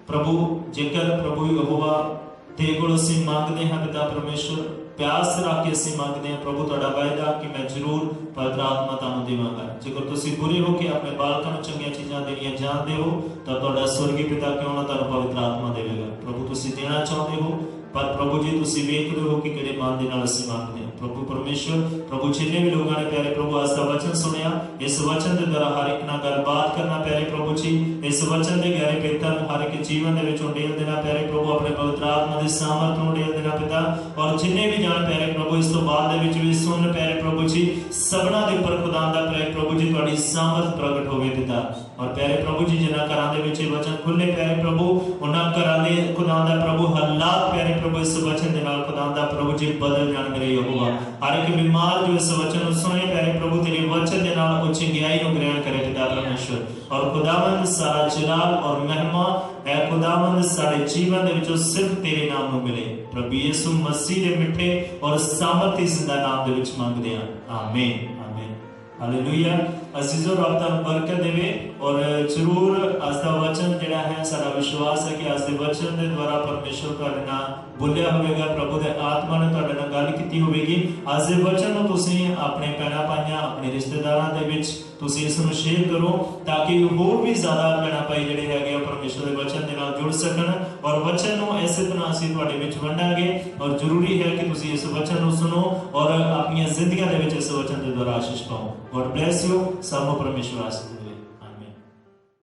ਪ੍ਰਭੂ। ਜੇਕਰ ਪ੍ਰਭੂ ਯਹੋਵਾ ਤੇਰੇ ਕੋਲ ਅਸੀਂ ਮੰਗਦੇ ਹਾਂ ਪਿਤਾ ਪਰਮੇਸ਼ਰ, ਪਿਆਸ ਰੱਖ ਕੇ ਅਸੀਂ ਮੰਗਦੇ ਹਾਂ ਪ੍ਰਭੂ, ਤੁਹਾਡਾ ਵਾਅਦਾ ਕਿ ਮੈਂ ਜ਼ਰੂਰ ਪਵਿੱਤਰ ਆਤਮਾ ਤੁਹਾਨੂੰ ਦੇਵਾਂਗਾ। ਜੇਕਰ ਤੁਸੀਂ ਬੁਰੇ ਹੋ ਕੇ ਆਪਣੇ ਬਾਲਕਾਂ ਨੂੰ ਚੰਗੀਆਂ ਚੀਜ਼ਾਂ ਦੇਣੀਆਂ ਜਾਣਦੇ ਹੋ ਤਾਂ ਤੁਹਾਡਾ ਸਵਰਗੀ ਪਿਤਾ ਕਿਉਂ ਨਾ ਤੁਹਾਨੂੰ ਪਵਿੱਤਰ ਆਤਮਾ ਦੇਵੇਗਾ। ਪ੍ਰਭੂ ਤੁਸੀਂ ਦੇਣਾ ਚਾਹੁੰਦੇ ਹੋ, ਪਰ ਪ੍ਰਭੂ ਜੀ ਤੁਸੀਂ ਵੇਖਦੇ ਹੋ ਕਿ ਕਿਹੜੇ ਮਨ ਦੇ ਨਾਲ ਅਸੀਂ ਮੰਗਦੇ ਹਾਂ। ਪ੍ਰਭੂ ਪਰਮੇਸ਼ਰ, ਪ੍ਰਭੂ ਜਿੰਨੇ ਵੀ ਲੋਕਾਂ ਨੇ ਪਿਆਰੇ ਪ੍ਰਭੂ ਅੱਜ ਦਾ ਵਚਨ ਸੁਣਿਆ, ਇਸ ਵਚਨ ਦੇ ਦੁਆਰਾ ਹਰ ਇੱਕ ਨਾਲ ਗੱਲਬਾਤ ਕਰਨਾ ਪਿਆਰੇ ਪ੍ਰਭੂ ਜੀ, ਇਸ ਵਚਨ ਦੇ ਗਹਿਰੇ ਭੇਤਾਂ ਨੂੰ ਹਰ ਇੱਕ ਜੀਵਨ ਦੇ ਵਿੱਚ ਉਡੇਲ ਦੇਣਾ ਪਿਆਰੇ ਪ੍ਰਭੂ, ਆਪਣੇ ਪਵਿੱਤਰ ਆਤਮਾ ਦੀ ਸਾਮਰਥ ਨੂੰ ਉਡੇਲ ਦੇਣਾ ਪਿਤਾ। ਔਰ ਜਿੰਨੇ ਵੀ ਜਾਣ ਪਿਆਰੇ ਪ੍ਰਭੂ ਇਸ ਤੋਂ ਬਾਅਦ ਦੇ ਵਿੱਚ ਵੀ ਸੁਣ ਪਿਆਰੇ ਪ੍ਰਭੂ ਜੀ, ਸਭਨਾਂ ਦੇ ਉੱਪਰ ਖੁਦਾ ਦਾ ਪਿਆਰੇ ਪ੍ਰਭੂ ਜੀ ਤੁਹਾਡੀ ਸਾਮਰਥ ਪ੍ਰਗਟ ਹੋਵੇ ਪਿਤਾ। ਔਰ ਪਿਆਰੇ ਪ੍ਰਭੂ ਜੀ ਜਿਨ੍ਹਾਂ ਘਰਾਂ ਦੇ ਵਿੱਚ ਇਹ ਵਚਨ ਖੁੱਲੇ ਪਿਆਰੇ ਪ੍ਰਭੂ, ਉਹਨਾਂ ਘਰਾਂ ਦੇ ਖੁਦਾ ਦਾ ਪ੍ਰਭੂ ਹਾਲਾਤ ਪਿਆਰੇ ਪ੍ਰਭੂ ਇਸ ਵਚਨ ਦੇ ਨਾਲ ਖੁਦਾ ਦਾ ਪ੍ਰਭੂ ਜੀ ਬਦਲ ਜਾਣਗੇ ਯਹੋਵਾ। ਹਰ ਇੱਕ ਬਿਮਾਰ ਜੋ ਇਸ ਵਚਨ ਨੂੰ ਸੁਣੇ ਪਿਆਰੇ ਪ੍ਰਭੂ, ਤੇਰੇ ਵਚਨ ਦੇ ਨਾਲ ਉਹ ਚੰਗਿਆਈ ਨੂੰ ਗ੍ਰਹਿਣ ਕਰੇ ਪਿਤਾ ਪਰਮੇਸ਼ਰ। ਔਰ ਖੁਦਾਵੰਦ ਸਾਰਾ ਜਲਾਲ ਔਰ ਮਹਿਮਾ ਹੈ ਖੁਦਾਵੰਦ ਸਾਡੇ ਜੀਵਨ ਦੇ ਵਿੱਚੋਂ ਸਿਰਫ ਤੇਰੇ ਨਾਮ ਨੂੰ ਮਿਲੇ। ਪ੍ਰਭੂ ਯਿਸੂ ਮਸੀਹ ਦੇ ਮਿੱਠੇ ਔਰ ਸਾਮਰਥੀ ਜ਼ਿੰਦਾ ਨਾਮ ਦੇ ਵਿੱਚ ਮੰਗਦੇ ਹਾਂ, ਆਮੀਨ ਆਮੀਨ ਹਾਲੇਲੂਇਆ। ਅਜ਼ੀਜ਼ੋ ਰੱਬ ਤੁਹਾਨੂੰ ਬਰਕਤ ਦੇਵੇ। ਔਰ ਜ਼ਰੂਰ ਅੱਜ ਦਾ ਵਚਨ ਜਿਹੜਾ ਹੈ, ਸਾਡਾ ਵਿਸ਼ਵਾਸ ਹੈ ਕਿ ਅੱਜ ਦੇ ਵਚਨ ਦੇ ਦੁਆਰਾ ਪਰਮੇਸ਼ਰ ਤੁਹਾਡੇ ਨਾਲ ਬੋਲਿਆ ਹੋਵੇਗਾ, ਪ੍ਰਭੂ ਦੇ ਆਤਮਾ ਨੇ ਤੁਹਾਡੇ ਨਾਲ ਗੱਲ ਕੀਤੀ ਹੋਵੇਗੀ। ਅੱਜ ਦੇ ਵਚਨ ਨੂੰ ਤੁਸੀਂ ਆਪਣੇ ਭੈਣਾਂ ਭਾਈਆਂ, ਆਪਣੇ ਰਿਸ਼ਤੇਦਾਰਾਂ ਦੇ ਵਿੱਚ ਤੁਸੀਂ ਇਸ ਨੂੰ ਸ਼ੇਅਰ ਕਰੋ, ਤਾਂ ਕਿ ਹੋਰ ਵੀ ਜ਼ਿਆਦਾ ਭੈਣਾਂ ਭਾਈ ਜਿਹੜੇ ਹੈਗੇ ਪਰਮੇਸ਼ਰ ਦੇ ਵਚਨ ਦੇ ਨਾਲ ਜੁੜ ਸਕਣ। ਔਰ ਵਚਨ ਨੂੰ ਇਸੇ ਤਰ੍ਹਾਂ ਅਸੀਂ ਤੁਹਾਡੇ ਵਿੱਚ ਵੰਡਾਂਗੇ। ਔਰ ਜ਼ਰੂਰੀ ਹੈ ਕਿ ਤੁਸੀਂ ਇਸ ਵਚਨ ਨੂੰ ਸੁਣੋ ਔਰ ਆਪਣੀਆਂ ਜ਼ਿੰਦਗੀਆਂ ਦੇ ਵਿੱਚ ਇਸ ਵਚਨ ਦੇ ਦੁਆਰਾ ਆਸ਼ੀਸ਼ ਪਾਓ। God bless you. ਸਭ ਨੂੰ ਪਰਮੇਸ਼ਰ ਆਸ਼ੀਰਵਾਦ।